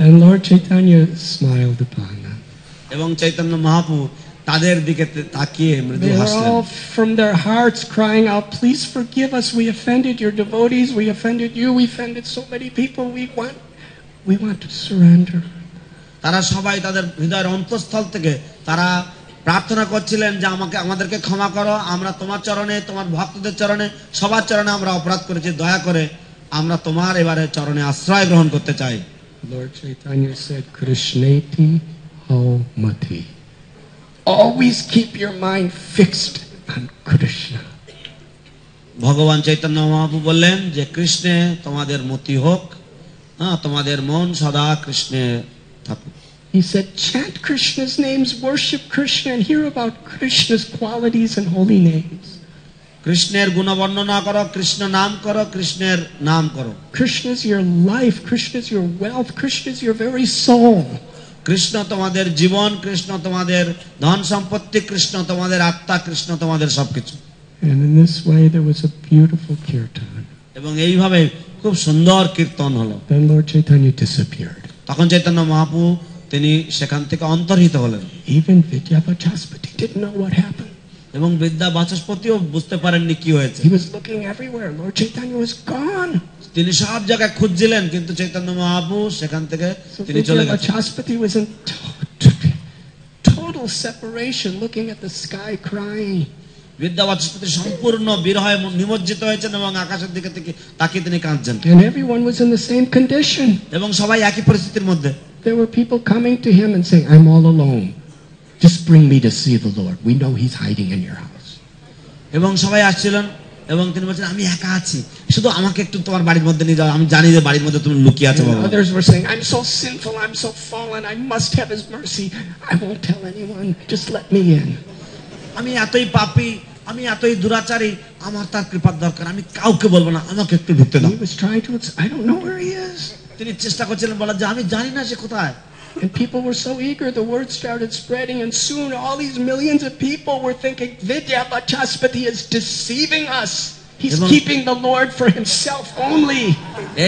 And Lord Chaitanya smiled upon them. এবং চৈতন্য মহাপ্রভু তাদের দিকে তাকিয়ে মৃদু They were হাসলেন। all from their hearts crying out, please forgive us, we offended your devotees, we offended you, we offended so many people, we want to surrender. তারা সবাই তাদের হৃদয়ের অন্তঃস্থল থেকে তারা প্রার্থনা করছিলেন যে আমাদেরকে ক্ষমা করো, আমরা তোমার চরণে, তোমার ভক্তদের চরণে, সবার চরণে আমরা অপরাধ করেছি, দয়া করে আমরা তোমার এবারে চরণে আশ্রয় গ্রহণ করতে চাই। Lord Chaitanya said, Krishneti Haumati. Always keep your mind fixed on Krishna. ভগবান চৈতন্য মহাপ্রভু বললেন যে কৃষ্ণে তোমাদের মতি হোক, তোমাদের মন সদা কৃষ্ণে থাকুক। He said, chant Krishna's names, worship Krishna, and hear about Krishna's qualities and holy names. কৃষ্ণের গুণবর্ণনা করো, কৃষ্ণ নাম করো, কৃষ্ণের নাম করো। Krishna is your life, Krishna is your wealth, Krishna is your very soul. Krishna তোমাদের জীবন, কৃষ্ণ তোমাদের ধন সম্পত্তি, কৃষ্ণ তোমাদের আত্মা, কৃষ্ণ তোমাদের সবকিছু। And in this way there was a beautiful kirtan. এবং এইভাবে খুব সুন্দর কীর্তন হলো। Then Lord Chaitanya disappeared. তখন চৈতন্য মহাপ্রভু তিনি সেখান থেকে অন্তর্হিত হলেন। Even Vidyavachaspati didn't know what happened. এবং বিদ্যা বাচস্পতিও বুঝতে পারেননি কি হয়েছে। He was looking everywhere. Lord Chaitanya was gone. তিনি সব জায়গায় খুঁজছিলেন, কিন্তু চৈতন্য মহাপ্রভু সেখান থেকে So তিনি চলে গেছেন। Vidyavachaspati was in total separation, looking at the sky, crying. বিদ্যা বাচস্পতি সম্পূর্ণ বিরহে নিমজ্জিত হয়েছেন এবং আকাশের দিকে থেকে তাকিয়ে তিনি কাঁদছেন। And everyone was in the same condition. এবং সবাই একই পরিস্থিতির মধ্যে। There were people coming to him and saying, I'm all alone. Just bring me to see the Lord. We know he's hiding in your house. এবং সবাই আসছিলেন এবং তিনি বলছেন, আমি একা আছি, শুধু আমাকে একটু তোমার বাড়ির মধ্যে নিয়ে যাও, আমি জানি যে বাড়ির মধ্যে তুমি লুকিয়ে আছো। And others were saying, I'm so sinful, I'm so fallen, I must have his mercy. I won't tell anyone. Just let me in. আমি এতই পাপী, আমি এতই দুরাচারী, আমার তার কৃপার দরকার, আমি কাউকে বলবো না, আমাকে একটু ঢুকতে দাও। He was trying to, I don't know where he is. তিনি চেষ্টা করছিলেন বলার যে আমি জানি না সে কোথায়। And people were so eager, the word started spreading, and soon all these millions of people were thinking, Vidyavachaspati is deceiving us. He's keeping the Lord for himself only.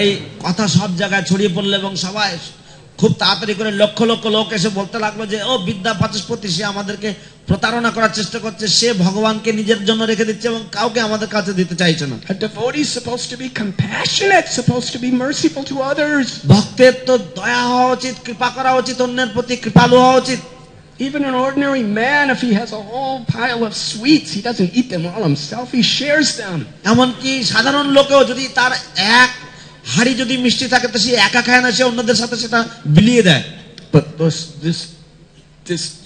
এই কথা সব জায়গায় ছড়িয়ে পড়লো এবং সবাই খুব তাড়াতাড়ি করে লক্ষ লক্ষ লোক এসে বলতে লাগলো যে ও বিদ্যা বাচস্পতি, সে আমাদেরকে প্রতারণা করার চেষ্টা করছে, সে ভগবানকে নিজের জন্য রেখে দিচ্ছে এবং কাউকে আমাদের কাছে দিতে চাইছে না। A devotee is supposed to be compassionate, supposed to be merciful to others. ভক্তের তো দয়া হওয়া উচিত, কৃপা করা উচিত, অন্যের প্রতি কৃপালু হওয়া উচিত। Even an ordinary man, if he has a whole pile of sweets, he doesn't eat them all himself, he shares them. এমনকি সাধারণ লোকেও যদি তার এক হাড়ি যদি মিষ্টি থাকে তো সে একা খায় না, সে অন্যদের সাথে সেটা বিলিয়ে দেয়। But this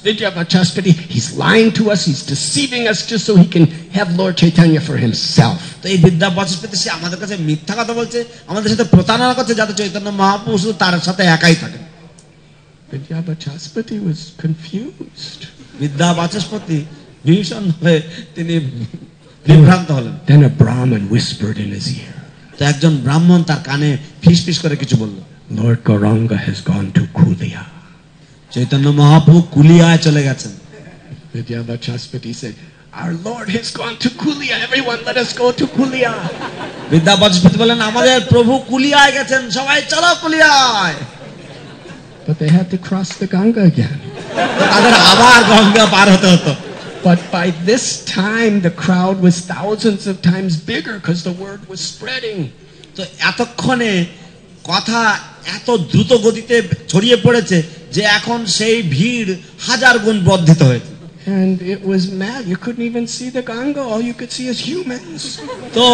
Vidyavachaspati, he's lying to us, he's deceiving us just so he can have Lord Chaitanya for himself. তো এই বিদ্যা বাচস্পতি সে আমাদের কাছে মিথ্যা কথা বলছে, আমাদের সাথে প্রতারণা করছে, যাতে চৈতন্য মহাপ্রভু শুধু তার সাথে একাই থাকে। Vidyavachaspati was confused. বিদ্যা বাচস্পতি ভীষণ হয়ে তিনি বিভ্রান্ত হলেন। Then a Brahmin whispered in his ear, তো একজন ব্রাহ্মণ তার কানে ফিস ফিস করে কিছু বলল, Lord Gauranga has gone to Kulia. Chaitanya Mahaprabhu কুলিয়ায় চলে গেছেন। Vidyavachaspati said, our Lord has gone to Kulia. Everyone let us go to Kulia. বিদ্যা বাচস্পতি বলেন, আমাদের প্রভু কুলিয়ায় গেছেন, সবাই চলো কুলিয়ায়। But they had to cross the Ganga again. তাদের আবার গঙ্গা পার হতে হতো। But by this time, the crowd was thousands of times bigger because the word was spreading. তো এতক্ষণে কথা এত দ্রুত গতিতে ছড়িয়ে পড়েছে যে এখন সেই ভিড় হাজার গুণ বর্ধিত হয়েছে। And it was mad. You couldn't even see the Ganga. All you could see is humans. তো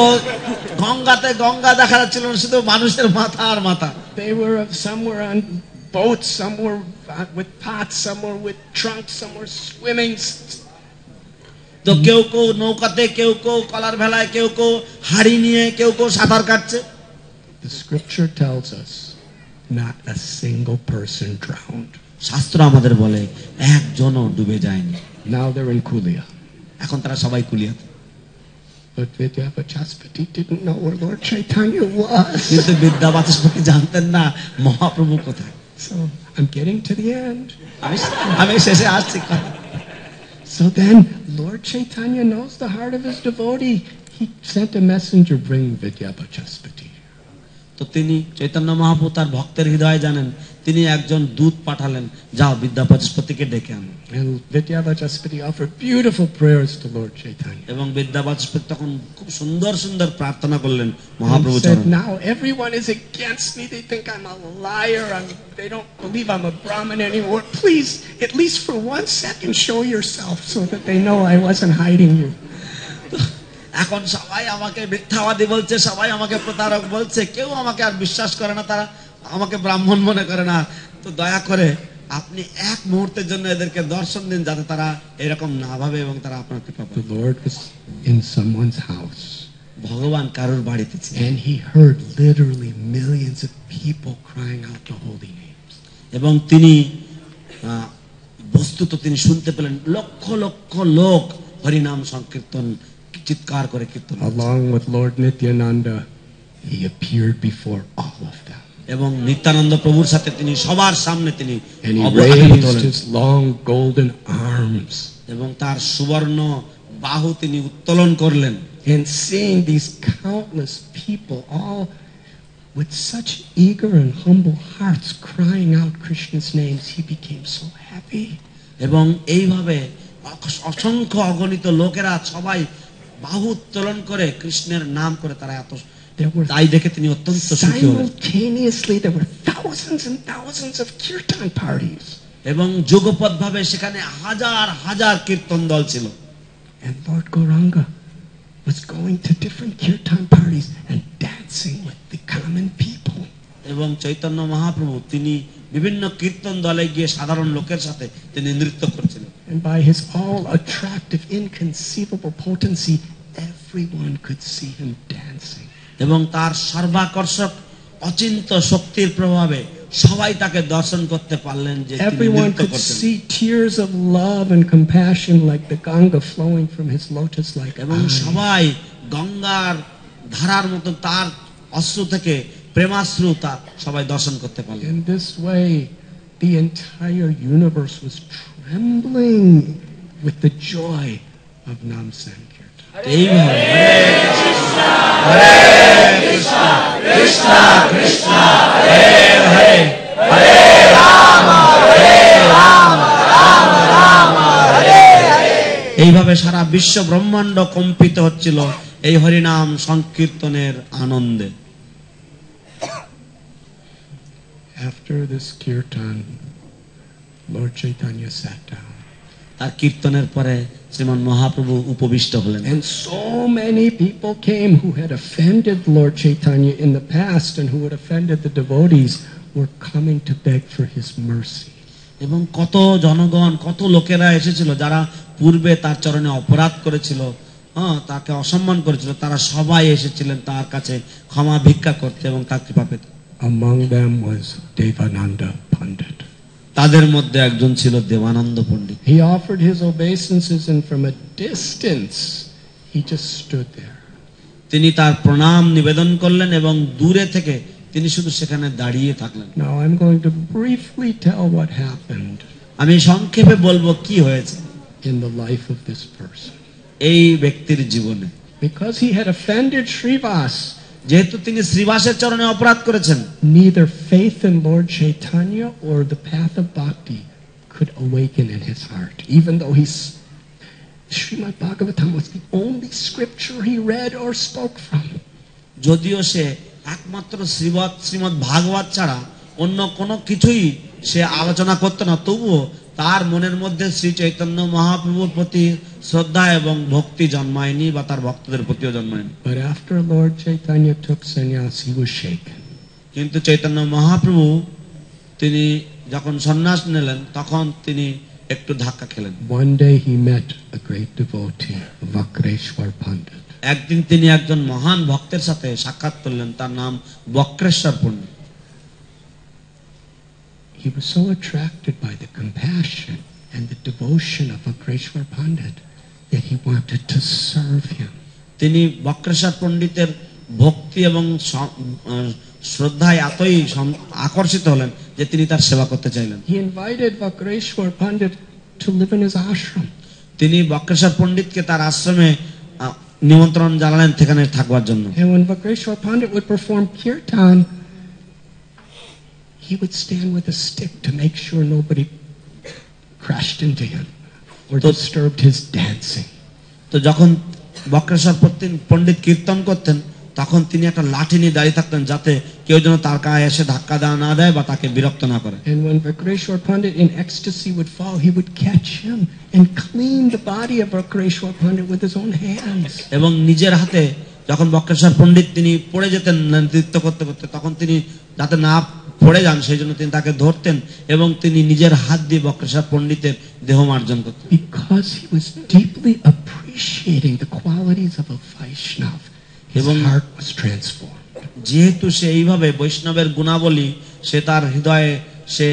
গঙ্গাতে গঙ্গা দেখা যাচ্ছিল না, শুধু মানুষের মাথা আর মাথা। They were some were on boats, some were with pots, some were with trunks, some were swimming. তো কেউ কেউ নৌকাতে, কেউ কেউ কলার ভেলায়, কেউ কেউ হাড়ি নিয়ে, কেউ কেউ সাঁতার কাটছে। The scripture tells us not a single person drowned. শাস্ত্র আমাদের বলে একজনও ডুবে যায়নি। Now they're in Kulia. এখন তারা সবাই কুলিয়াতে। But Vidyavachaspati didn't know where Lord Chaitanya was. কিন্তু বিদ্যা বাচস্পতি জানতেন না মহাপ্রভু কোথায়। So I'm getting to the end. আমি শেষে আসছি। So then Lord Chaitanya knows the heart of his devotee. He sent a messenger, bring Vidyavachaspati. তো তিনি চৈতন্য মহাপ্রভু তার ভক্তের হৃদয় জানেন, তিনি একজন দূত পাঠালেন, যাও বিদ্যা বাচস্পতিকে ডেকে আনো। And Vidyavachaspati offered beautiful prayers to Lord Chaitanya. এবং বিদ্যা বাচস্পতি তখন খুব সুন্দর সুন্দর প্রার্থনা করলেন মহাপ্রভু He said, চরণে। now everyone is against me. They think I'm a liar. They don't believe I'm a Brahmin anymore. Please, at least for 1 second, show yourself so that they know I wasn't hiding you. এখন সবাই আমাকে মিথ্যাবাদী বলছে, সবাই আমাকে প্রতারক বলছে, কেউ আমাকে আর বিশ্বাস করে না, তারা আমাকে ব্রাহ্মণ মনে করে না। তো দয়া করে আপনি এক মুহূর্তের জন্য এদেরকে দর্শন দিন, যাতে তারা এরকম না ভাবে এবং তারা আপনার কৃপা পায়। The Lord was in someone's house. ভগবান কারোর বাড়িতে ছিলেন And he heard literally millions of people crying out the holy names. এবং তিনি বস্তুত তিনি শুনতে পেলেন লক্ষ লক্ষ লোক হরিনাম সংকীর্তন চিৎকার করে কীর্তন। Along with Lord Nityananda, he appeared before all of them. এবং নিত্যানন্দ প্রভুর সাথে তিনি সবার সামনে তিনি And he অবতীর্ণ raised হলেন his long golden arms. এবং তার সুবর্ণ বাহু তিনি উত্তোলন করলেন। And seeing these countless people all with such eager and humble hearts crying out Krishna's names, he became so happy. এবং এইভাবে অসংখ্য অগণিত লোকেরা সবাই বাহু উত্তোলন করে কৃষ্ণের নাম করে তারা এত There were তাই দেখে তিনি অত্যন্ত সুখী হলেন। simultaneously there were thousands and thousands of kirtan parties. এবং যুগপৎভাবে সেখানে হাজার হাজার কীর্তন দল ছিল। And Lord Gauranga was going to different kirtan parties and dancing with the common people. এবং চৈতন্য মহাপ্রভু তিনি বিভিন্ন কীর্তন দলে গিয়ে সাধারণ লোকের সাথে তিনি নৃত্য করছিলেন। And by his all attractive, inconceivable potency, everyone could see him dancing. এবং তার সর্বাকর্ষক অচিন্ত শক্তির প্রভাবে সবাই তাকে দর্শন করতে পারলেন যে তিনি Everyone নৃত্য could করছেন। see tears of love and compassion like the Ganga flowing from his lotus-like এবং eyes. সবাই গঙ্গার ধারার মতো তার অশ্রু থেকে প্রেমাশ্রু তা সবাই দর্শন করতে পারলেন। In this way, the entire universe was trembling with the joy of Nam Sankirtan. এইভাবে এইভাবে সারা বিশ্ব ব্রহ্মাণ্ড কম্পিত হচ্ছিল এই হরিনাম সংকীর্তনের আনন্দে। After this kirtan, Lord Chaitanya sat down. তার কীর্তনের পরে শ্রীমান মহাপ্রভু উপবিষ্ট হলেন। And so many people came who had offended Lord Chaitanya in the past and who had offended the devotees were coming to beg for his mercy. এবং কত জনগণ কত লোকেরা এসেছিল যারা পূর্বে তার চরণে অপরাধ করেছিল, তাকে অসম্মান করেছিল, তারা সবাই এসেছিলেন তার কাছে ক্ষমা ভিক্ষা করতে এবং তার কৃপা পেতে। Among them was Devananda Pandit. তাদের মধ্যে একজন ছিল দেবানন্দ পণ্ডিত। He offered his obeisances and from a distance he just stood there. তিনি তার প্রণাম নিবেদন করলেন এবং দূরে থেকে তিনি শুধু সেখানে দাঁড়িয়ে থাকলেন। Now I'm going to briefly tell what happened আমি সংক্ষেপে বলবো কি হয়েছে in the life of this person. এই ব্যক্তির জীবনে। Because he had offended Srivas, যেহেতু তিনি শ্রীবাসের চরণে অপরাধ করেছেন, neither faith in Lord Chaitanya or the path of bhakti could awaken in his heart, even though Srimad Bhagavatam was the only scripture he read or spoke from. যদিও সে একমাত্র শ্রীমৎ ভাগবত ছাড়া অন্য কোনো কিছুই সে আলোচনা করতো না, তবুও তার মনের মধ্যে শ্রী চৈতন্য মহাপ্রভুর প্রতি শ্রদ্ধা এবং ভক্তি জন্মায়নি বা তার ভক্তদের প্রতিও জন্মায়নি। But after Lord Chaitanya took sannyas, he was shaken. কিন্তু চৈতন্য মহাপ্রভু তিনি যখন সন্ন্যাস নিলেন তখন তিনি একটু ধাক্কা খেলেন। One day he met a great devotee, Vakreshwar Pandit. একদিন তিনি একজন মহান ভক্তের সাথে সাক্ষাৎ করলেন, তার নাম বক্রেশ্বর পণ্ডিত। He was so attracted by the compassion and the devotion of Vakreshwar Pandit that he wanted to serve him. তিনি বক্রেশ্বর পণ্ডিতের ভক্তি এবং শ্রদ্ধায় এতই আকর্ষিত হলেন যে তিনি তার সেবা করতে চাইলেন। He invited Vakreshwar Pandit to live in his ashram. তিনি বক্রেশ্বর পণ্ডিতকে তার আশ্রমে নিমন্ত্রণ জানালেন সেখানে থাকবার জন্য। And when Vakreshwar Pandit would perform kirtan, he would stand with a stick to make sure nobody crashed into him or disturbed his dancing. তো যখন বক্রেশ্বর পণ্ডিত কীর্তন করতেন তখন তিনি একটা লাঠি নিয়ে দাঁড়িয়ে থাকতেন যাতে কেউ যেন তার গায়ে এসে ধাক্কা না দেয় বা তাকে বিরক্ত না করে। And when Vakreshwar Pandit in ecstasy would fall, he would catch him and clean the body of Vakreshwar Pandit with his own hands. এবং নিজের হাতে যখন বক্রেশ্বর পণ্ডিত তিনি পড়ে যেতেন নৃত্য করতে করতে, তখন তিনি যাতে না পড়ে যান সেই জন্য তিনি তাকে ধরতেন এবং তিনি নিজের হাত দিয়ে বক্রেশ্বর পণ্ডিতের দেহ মার্জন করতেন। Because he was deeply appreciating the qualities of a Vaishnav, his heart was transformed. যেহেতু সে এইভাবে বৈষ্ণবের গুণাবলী সে তার হৃদয়ে সে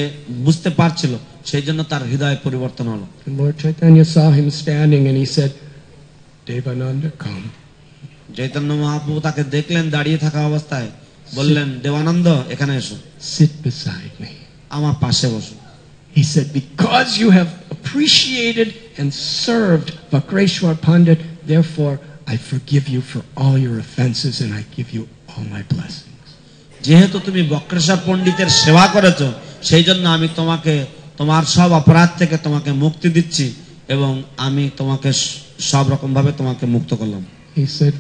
বুঝতে পারছিল, সেই জন্য তার হৃদয় পরিবর্তন হলো। And Lord Chaitanya saw him standing and he said, Devananda, come. Chaitanya Mahaprabhu তাকে দেখলেন দাঁড়িয়ে থাকা অবস্থায়, বললেন, দেবানন্দ এখানে এসো, sit beside me. আমার পাশে বসো। He said, because you have appreciated and served Vakreshwar Pandit, therefore I forgive you for all your offenses and I give you all my blessings. যেহেতু তুমি বক্রেশ্বর পণ্ডিতের সেবা করেছো সেই জন্য আমি তোমাকে তোমার সব অপরাধ থেকে তোমাকে মুক্তি দিচ্ছি এবং আমি তোমাকে সব রকম ভাবে তোমাকে মুক্ত করলাম। He said,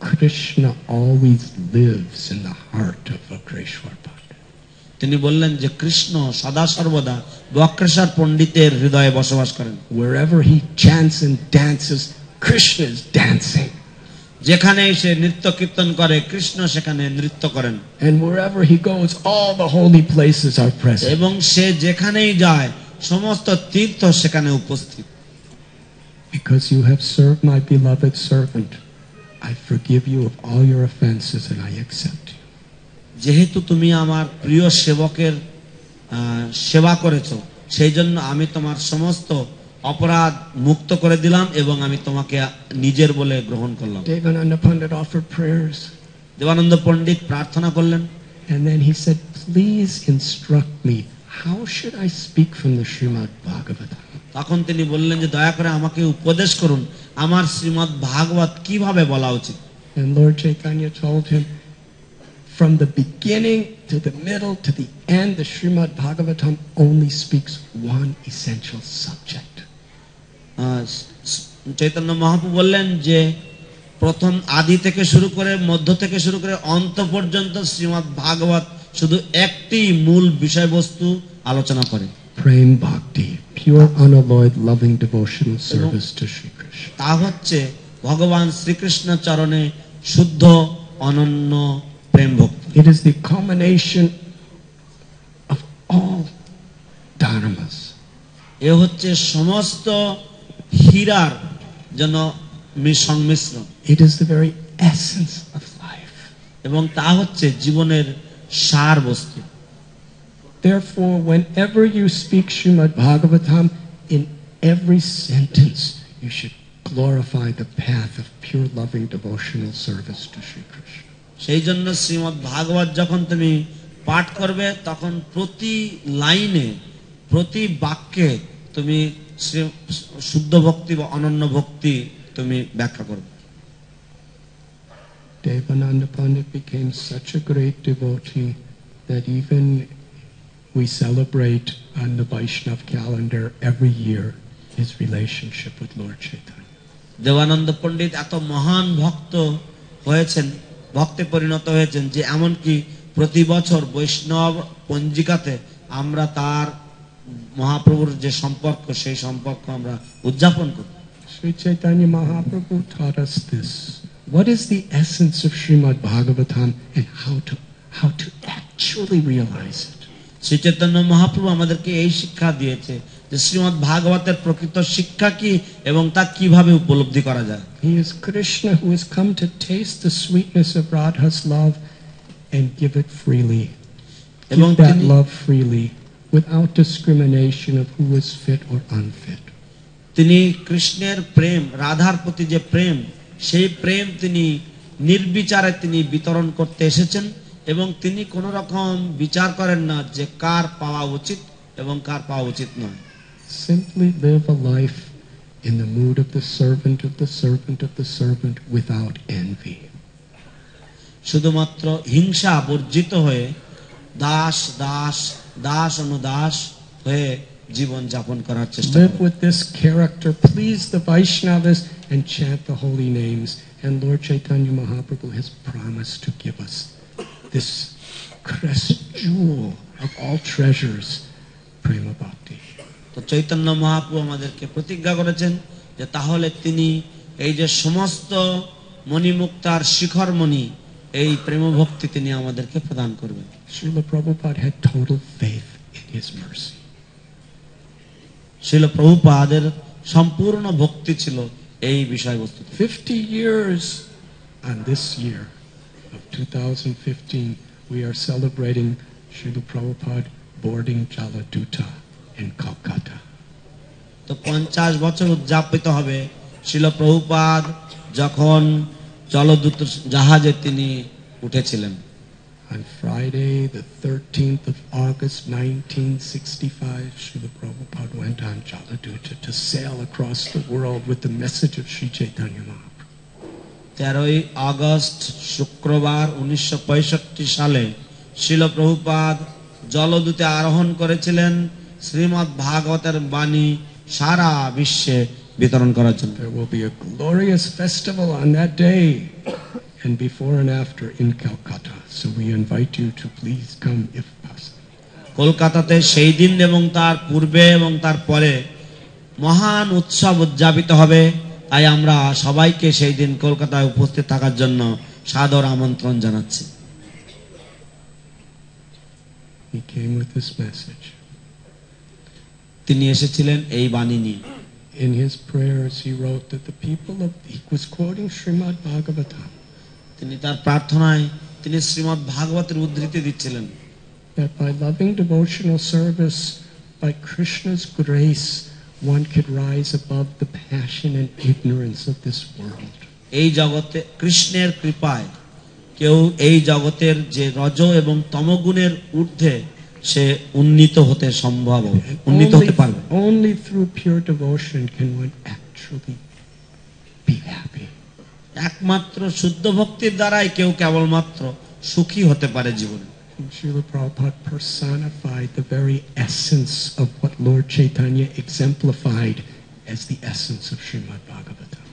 Krishna always lives in the heart of Vakreshwar Pandit. তিনি বললেন যে কৃষ্ণ সদা সর্বদা বক্রেশ্বর পণ্ডিতের হৃদয়ে বসবাস করেন। Wherever he chants and dances, Krishna is dancing. যেখানে সে নৃত্য কীর্তন করে কৃষ্ণ সেখানে নৃত্য করেন। And wherever he goes, all the holy places are present. এবং সে যেখানেই যায় সমস্ত তীর্থ সেখানে উপস্থিত। Because you have served my beloved servant, I forgive you of all your offenses and I accept you. যেহেতু তুমি আমার প্রিয় সেবকের সেবা করেছো সেই জন্য আমি তোমার সমস্ত অপরাধ মুক্ত করে দিলাম এবং আমি তোমাকে নিজের বলে গ্রহণ করলাম। Devananda Pandit offered prayers. Devananda পণ্ডিত প্রার্থনা করলেন। And then he said, please instruct me. How should I speak from the Srimad Bhagavatam? তখন তিনি বললেন যে দয়া করে আমাকে উপদেশ করুন আমার শ্রীমদ্ ভাগবত কিভাবে বলা উচিত। And Lord Chaitanya told him, from the beginning to the middle to the end, the Srimad Bhagavatam only speaks one essential subject. Chaitanya Mahaprabhu বললেন যে প্রথম আদি থেকে শুরু করে মধ্য থেকে শুরু করে অন্ত পর্যন্ত শ্রীমদ্ ভাগবত শুধু একটি মূল বিষয়বস্তু আলোচনা করে। Prem Bhakti, pure unalloyed loving devotional service to Sri Krishna. তা হচ্ছে ভগবান শ্রীকৃষ্ণ চরণে শুদ্ধ অনন্য প্রেম ভক্তি। It is the culmination of all dharmas. এ হচ্ছে সমস্ত হীরার জন্য সংমিশ্রণ। It is the very essence of life. এবং তা হচ্ছে জীবনের সার বস্তু। Therefore, whenever you speak Srimad Bhagavatam, in every sentence you should glorify the path of pure loving devotional service to Sri Krishna. সেই জন্য শ্রীমদ্ ভাগবত যখন তুমি পাঠ করবে তখন প্রতি লাইনে প্রতি বাক্যে তুমি শুদ্ধ ভক্তি বা অনন্য ভক্তি তুমি ব্যাখ্যা করবে। Devananda Pandit became such a great devotee that even we celebrate on the Vaishnav calendar every year his relationship with Lord Chaitanya. Devananda পণ্ডিত এত মহান ভক্ত হয়েছেন, ভক্তে পরিণত হয়েছেন যে এমনকি প্রতি বছর বৈষ্ণব পঞ্জিকাতে আমরা তার মহাপ্রভুর যে সম্পর্ক সেই সম্পর্ক আমরা উদযাপন করি। Sri Chaitanya Mahaprabhu taught us this. What is the essence of Srimad Bhagavatam and how to actually realize it? Shri Chaitanya Mahaprabhu আমাদেরকে এই শিক্ষা দিয়েছে যে শ্রীমদ্ ভাগবতের প্রকৃত শিক্ষা কি এবং তা কিভাবে উপলব্ধি করা যায়। He is Krishna who has come to taste the sweetness of Radha's love and give it freely. Give that love freely without discrimination of who is fit or unfit. তিনি কৃষ্ণের প্রেম, রাধার প্রতি যে প্রেম সেই প্রেম তিনি নির্বিচারে তিনি বিতরণ করতে এসেছেন এবং তিনি কোন রকম বিচার করেন না যে কার পাওয়া উচিত এবং কার পাওয়া উচিত নয়। Simply live a life in the mood of the servant of the servant of the servant without envy. শুধুমাত্র হিংসা বর্জিত হয়ে দাস দাস দাস অনুদাস হয়ে জীবন যাপন করার চেষ্টা Live with this character, please the Vaishnavas and chant the holy names. And Lord Chaitanya Mahaprabhu has promised to give us this crest jewel of all treasures, Prema Bhakti. তো চৈতন্য মহাপ্রভু আমাদেরকে প্রতিজ্ঞা করেছেন যে তাহলে তিনি এই যে সমস্ত মণিমুক্তার শিখরমণি এই প্রেম ভক্তি তিনি আমাদেরকে প্রদান করবেন। Srila Prabhupada had total faith in his mercy. Srila প্রভুপাদের সম্পূর্ণ ভক্তি ছিল এই বিষয়বস্তুতে। 50 years on this year of 2015 we are celebrating Srila Prabhupada boarding Jaladuta in Calcutta. তো 50 বছর উদযাপিত হবে শ্রীল প্রভুপাদ যখন জলদূত জাহাজে তিনি উঠেছিলেন। On Friday, the 13th of August, 1965, Srila Prabhupada went on Jaladuta to sail across the world with the message of Sri Chaitanya Mahaprabhu. 13ই আগস্ট শুক্রবার 1965 সালে শ্রীল প্রভুপাদ জলদূতে আরোহণ করেছিলেন শ্রীমদ্ ভাগবতের বাণী সারা বিশ্বে বিতরণ করার জন্য। There will be a glorious festival on that day and before and after in Calcutta. So we invite you to please come if possible. কলকাতাতে সেই দিন এবং তার পূর্বে এবং তার পরে মহান উৎসব উদযাপিত হবে, তাই আমরা সবাইকে সেই দিন কলকাতায় উপস্থিত থাকার জন্য সাদর আমন্ত্রণ জানাচ্ছি। He came with this message. তিনি এসেছিলেন এই বাণী নিয়ে। In his prayers he wrote that the people of, he was quoting Srimad Bhagavatam, তিনি তার প্রার্থনায় তিনি শ্রীমদ্ ভাগবতের উদ্ধৃতি দিচ্ছিলেন, that by loving devotional service, by Krishna's grace, one could rise above the passion and ignorance of this world. এই জগতে কৃষ্ণের কৃপায় কেউ এই জগতের যে রজ এবং তমগুণের ঊর্ধ্বে সে উন্নীত হতে সম্ভব, উন্নীত হতে পারবে। Only through pure devotion can one actually be happy. একমাত্র শুদ্ধ ভক্তির দ্বারাই কেউ কেবলমাত্র সুখী হতে পারে জীবনে। Srila Prabhupada personified the very essence of what Lord Chaitanya exemplified as the essence of Srimad Bhagavatam.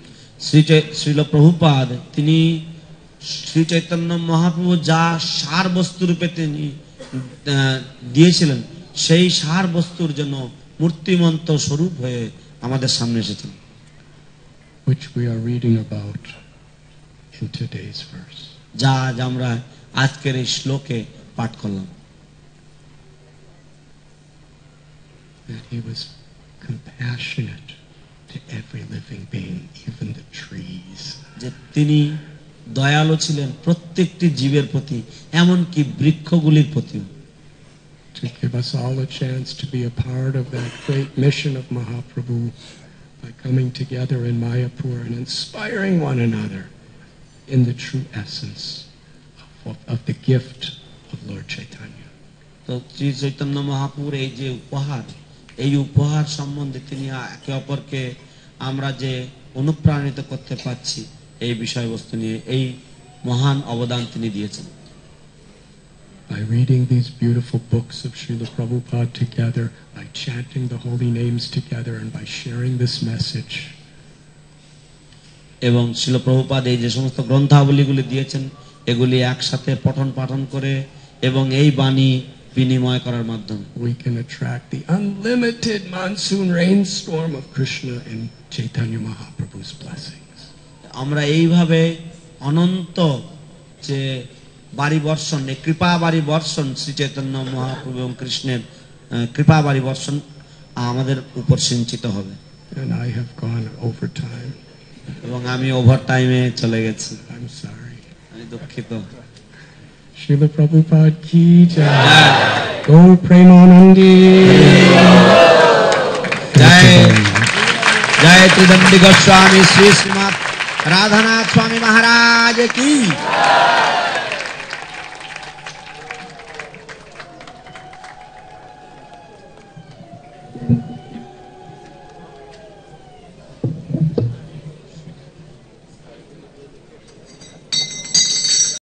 Srila Prabhupada তিনি শ্রী চৈতন্য মহাপ্রভু যা সার বস্তু রূপে তিনি দিয়েছিলেন, সেই সার বস্তুর জন্য মূর্তিমন্ত স্বরূপ হয়ে আমাদের সামনে এসেছেন, which we are reading about in today's verse. যা আজ আমরা আজকের এই শ্লোকে পাঠ করলাম। That he was compassionate to every living being, even the trees. যে তিনি দয়ালু ছিলেন প্রত্যেকটি জীবের প্রতি, এমনকি বৃক্ষগুলির প্রতিও। To give us all a chance to be a part of that great mission of Mahaprabhu by coming together in Mayapur and inspiring one another in the true essence of the gift of Lord Chaitanya. তো শ্রী চৈতন্য মহাপ্রভুর এই যে উপহার, এই উপহার সম্বন্ধে তিনি একে অপরকে আমরা যে অনুপ্রাণিত করতে পারছি, এই বিষয়বস্তু নিয়ে এই মহান অবদান তিনি দিয়েছেন। By reading these beautiful books of Srila Prabhupada together, by chanting the holy names together, and by sharing this message. এবং শ্রীল প্রভুপাদ এই যে সমস্ত গ্রন্থাবলীগুলি দিয়েছেন, এগুলি একসাথে পঠন পাঠন করে এবং এই বাণী বিনিময় করার মাধ্যমে we can attract the unlimited monsoon rainstorm of Krishna and Chaitanya Mahaprabhu's blessings. আমরা এইভাবে অনন্ত যে বাড়ি বর্ষণ, এই কৃপা বাড়ি বর্ষণ, শ্রী চৈতন্য মহাপ্রভু এবং কৃষ্ণের কৃপা বাড়ি বর্ষণ আমাদের উপর সিঞ্চিত হবে। And I have gone over time. এবং আমি ওভার টাইমে চলে গেছি, I'm sorry. আমি দুঃখিত। Srila Prabhupada ki jai. Gaur Premanandi. জয় জয় ত্রিদণ্ডী গোস্বামী শ্রী শ্রীমৎ রাধানাথ স্বামী মহারাজ কি।